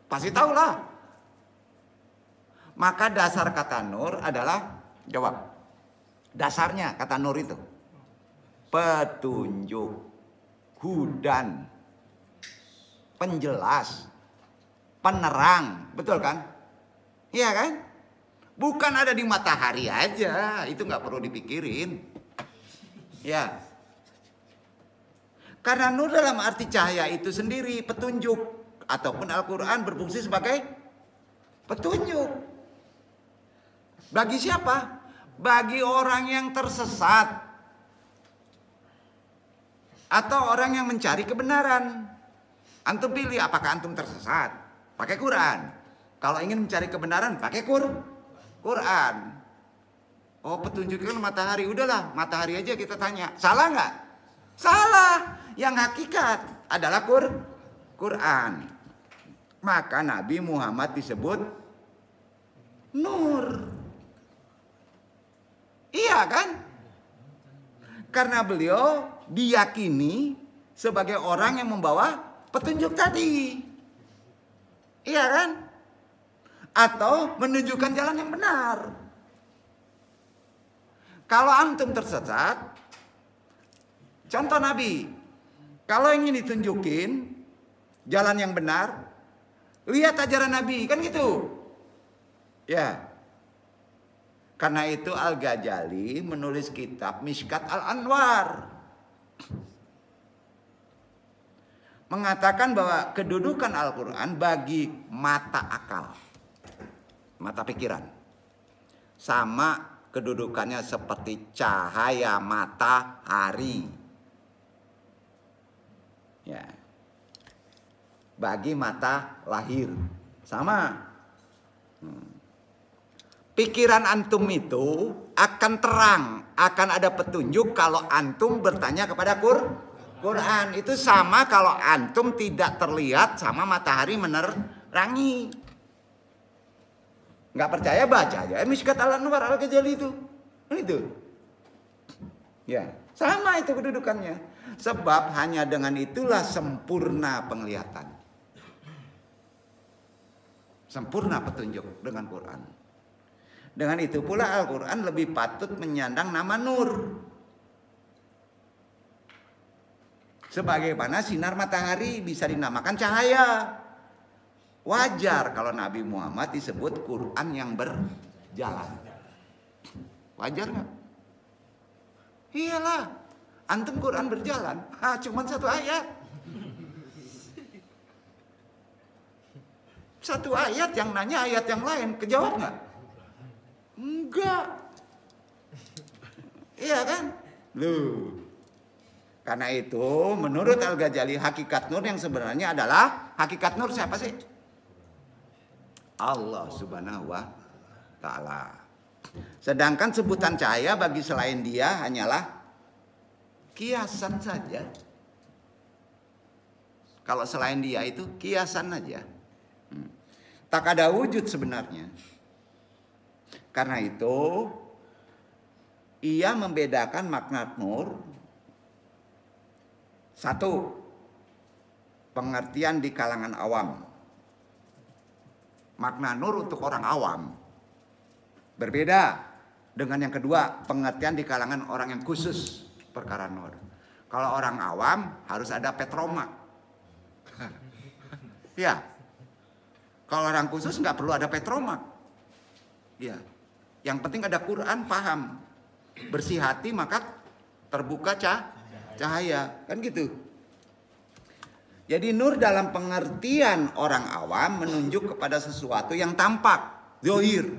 Pasti tahu lah. Maka dasar kata nur adalah, jawab. Dasarnya kata nur itu petunjuk, hudan, penjelas, penerang, betul kan? Iya kan? Bukan ada di matahari aja, itu nggak perlu dipikirin. Ya. Karena nur dalam arti cahaya itu sendiri petunjuk, ataupun Al-Quran berfungsi sebagai petunjuk. Bagi siapa? Bagi orang yang tersesat atau orang yang mencari kebenaran. Antum pilih apakah antum tersesat, pakai Quran. Kalau ingin mencari kebenaran, pakai Quran. Oh, petunjuknya matahari, udahlah matahari aja kita tanya. Salah nggak? Salah. Yang hakikat adalah Quran. Maka Nabi Muhammad disebut nur. Iya kan? Karena beliau diyakini sebagai orang yang membawa petunjuk tadi. Iya kan? Atau menunjukkan jalan yang benar. Kalau antum tersesat, contoh Nabi, kalau ingin ditunjukin jalan yang benar, lihat ajaran Nabi, kan gitu. Ya. Karena itu Al-Ghazali menulis kitab Mishkat Al-Anwar. Mengatakan bahwa kedudukan Al-Quran bagi mata akal, mata pikiran, sama kedudukannya seperti cahaya matahari. Ya. Bagi mata lahir, sama. Pikiran antum itu akan terang, akan ada petunjuk kalau antum bertanya kepada Quran. Itu sama kalau antum tidak terlihat sama matahari menerangi. Nggak percaya, baca aja Mishkat Al-Anwar Al-Ghazali itu. Itu. Ya, sama itu kedudukannya. Sebab hanya dengan itulah sempurna penglihatan. Sempurna petunjuk dengan Quran. Dengan itu pula Al-Quran lebih patut menyandang nama nur. Sebagaimana sinar matahari bisa dinamakan cahaya. Wajar kalau Nabi Muhammad disebut Quran yang berjalan. Wajar nggak? Iyalah. Antum Quran berjalan. Cuman satu ayat. Satu ayat yang nanya ayat yang lain. Kejawab nggak? Enggak. Iya kan? Loh. Karena itu menurut Al-Ghazali hakikat nur yang sebenarnya adalah hakikat nur siapa sih? Allah Subhanahu wa Ta'ala. Sedangkan sebutan cahaya bagi selain dia hanyalah kiasan saja. Kalau selain dia itu kiasan aja. Tak ada wujud sebenarnya. Karena itu ia membedakan makna nur. Satu, pengertian di kalangan awam. Makna nur untuk orang awam. Berbeda dengan yang kedua, pengertian di kalangan orang yang khusus perkara nur. Kalau orang awam harus ada petroma. Ya. Kalau orang khusus nggak perlu ada petroma. Ya. Yang penting ada Quran, paham. Bersih hati maka terbuka cahaya. Kan gitu. Jadi nur dalam pengertian orang awam menunjuk kepada sesuatu yang tampak, zahir.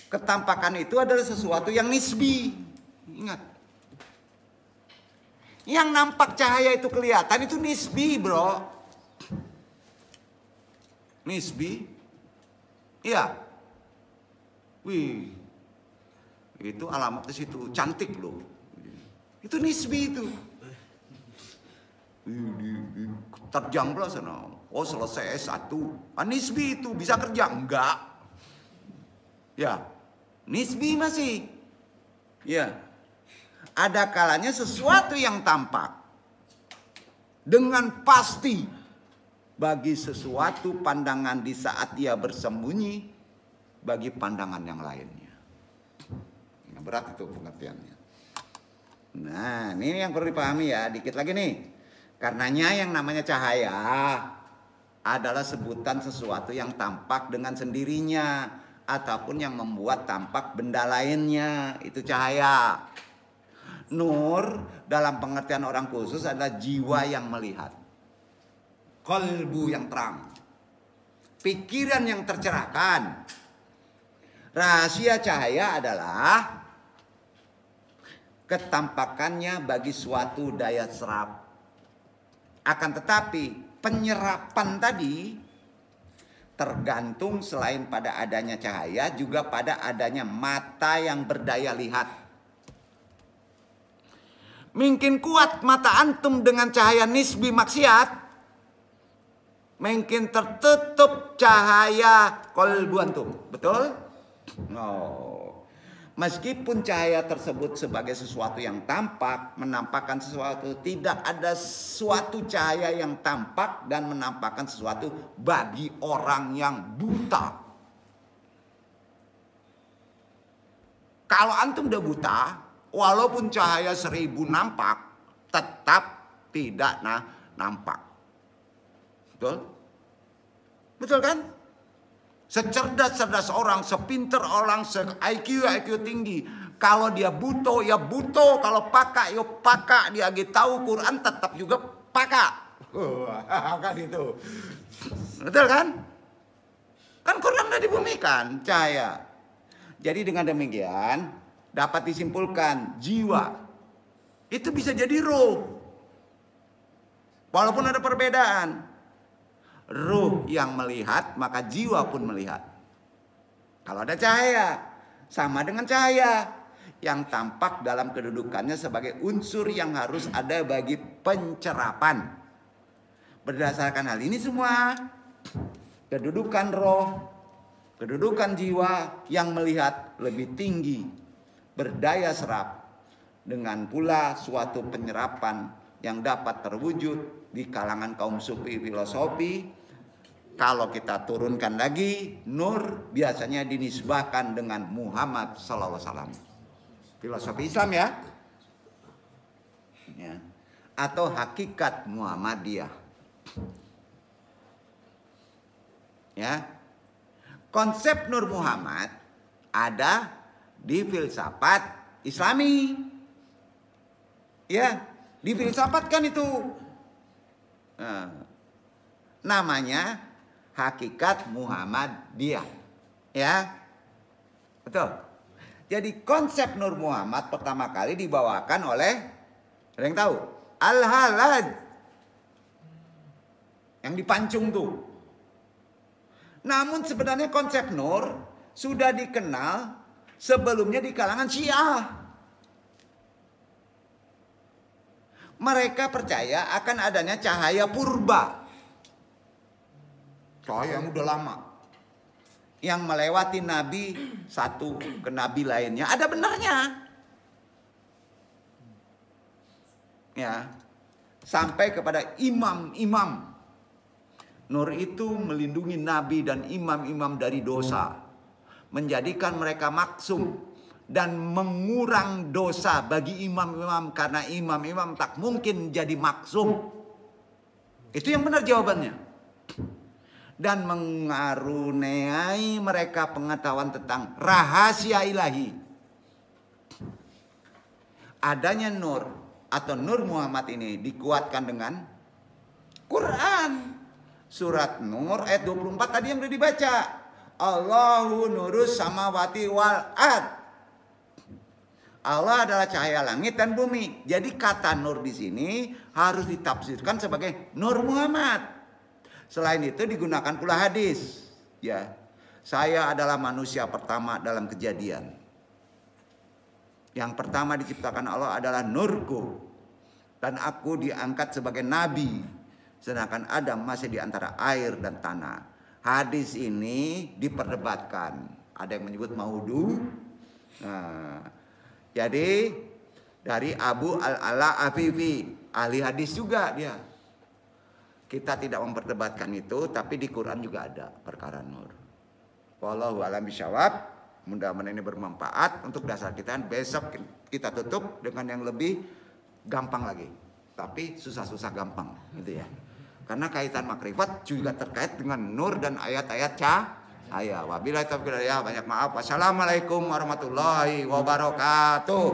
Ketampakan itu adalah sesuatu yang nisbi. Ingat. Yang nampak cahaya itu kelihatan itu nisbi, bro. Nisbi. Iya. Wih. Itu alamat di situ cantik loh. Itu nisbi itu. Terjang pula sana. Oh, selesai S1. Nisbi itu bisa kerja enggak? Ya. Nisbi masih. Ya. Ada kalanya sesuatu yang tampak dengan pasti bagi sesuatu pandangan di saat ia bersembunyi bagi pandangan yang lainnya. Nah, berat itu pengertiannya. Nah, ini yang perlu dipahami ya, dikit lagi nih. Karenanya yang namanya cahaya adalah sebutan sesuatu yang tampak dengan sendirinya ataupun yang membuat tampak benda lainnya, itu cahaya. Nur dalam pengertian orang khusus adalah jiwa yang melihat, kalbu yang terang, pikiran yang tercerahkan. Rahasia cahaya adalah ketampakannya bagi suatu daya serap. Akan tetapi penyerapan tadi tergantung selain pada adanya cahaya juga pada adanya mata yang berdaya lihat. Mungkin kuat mata antum dengan cahaya nisbi maksiat, mungkin tertutup cahaya qalbu antum. Betul? No. Meskipun cahaya tersebut sebagai sesuatu yang tampak, menampakkan sesuatu, tidak ada suatu cahaya yang tampak dan menampakkan sesuatu bagi orang yang buta. Kalau antum udah buta, walaupun cahaya 1000 nampak, tetap tidak nampak. Betul? Betul kan? Secerdas-cerdas orang, sepinter orang, se-IQ tinggi. Kalau dia buto, ya buto. Kalau pakak, ya pakak. Dia tahu Quran tetap juga pakak. Kan itu. Betul kan? Kan Quran sudah dibumikan, cahaya. Jadi dengan demikian dapat disimpulkan jiwa itu bisa jadi roh. Walaupun ada perbedaan. Ruh yang melihat, maka jiwa pun melihat. Kalau ada cahaya, sama dengan cahaya yang tampak dalam kedudukannya sebagai unsur yang harus ada bagi pencerapan. Berdasarkan hal ini semua, kedudukan roh, kedudukan jiwa yang melihat lebih tinggi, berdaya serap, dengan pula suatu penyerapan yang dapat terwujud di kalangan kaum sufi filosofi. Kalau kita turunkan lagi, nur biasanya dinisbahkan dengan Muhammad SAW. Filosofi Islam ya. Atau hakikat Muhammadiyah. Ya. Konsep Nur Muhammad ada di filsafat Islami. Ya, difilsafatkan itu. Namanya hakikat Muhammadiyah. Ya. Betul. Jadi konsep Nur Muhammad pertama kali dibawakan oleh, ada yang tahu? Al-Hallaj. Yang dipancung tuh. Namun sebenarnya konsep nur sudah dikenal sebelumnya di kalangan Syiah. Mereka percaya akan adanya cahaya purba. Cahaya yang udah lama. Yang melewati nabi satu ke nabi lainnya. Ada benarnya. Ya. Sampai kepada imam-imam. Nur itu melindungi nabi dan imam-imam dari dosa. menjadikan mereka maksum dan mengurang dosa bagi imam-imam, karena imam-imam tak mungkin jadi maksum. Itu yang benar jawabannya. Dan mengaruniai mereka pengetahuan tentang rahasia ilahi. Adanya nur atau Nur Muhammad ini dikuatkan dengan Quran. Surat Nur ayat 24 tadi yang sudah dibaca. Allahu nurus samawati wal ard. Allah adalah cahaya langit dan bumi. Jadi kata nur di sini harus ditafsirkan sebagai Nur Muhammad. Selain itu digunakan pula hadis. Ya, saya adalah manusia pertama dalam kejadian. Yang pertama diciptakan Allah adalah nurku. Dan aku diangkat sebagai nabi. Sedangkan Adam masih di antara air dan tanah. Hadis ini diperdebatkan. Ada yang menyebut maudhu. Nah, jadi dari Abu Al-Ala Afifi, ahli hadis juga dia. Kita tidak memperdebatkan itu, tapi di Quran juga ada perkara nur. Wallahu a'lam bishawab. Mudah-mudahan ini bermanfaat untuk dasar kita. Besok kita tutup dengan yang lebih gampang lagi. Tapi susah-susah gampang, gitu ya. Karena kaitan makrifat juga terkait dengan nur dan ayat-ayat cahaya. Wabillahi taufiq wal hidayah. Banyak maaf. Wassalamualaikum warahmatullahi wabarakatuh.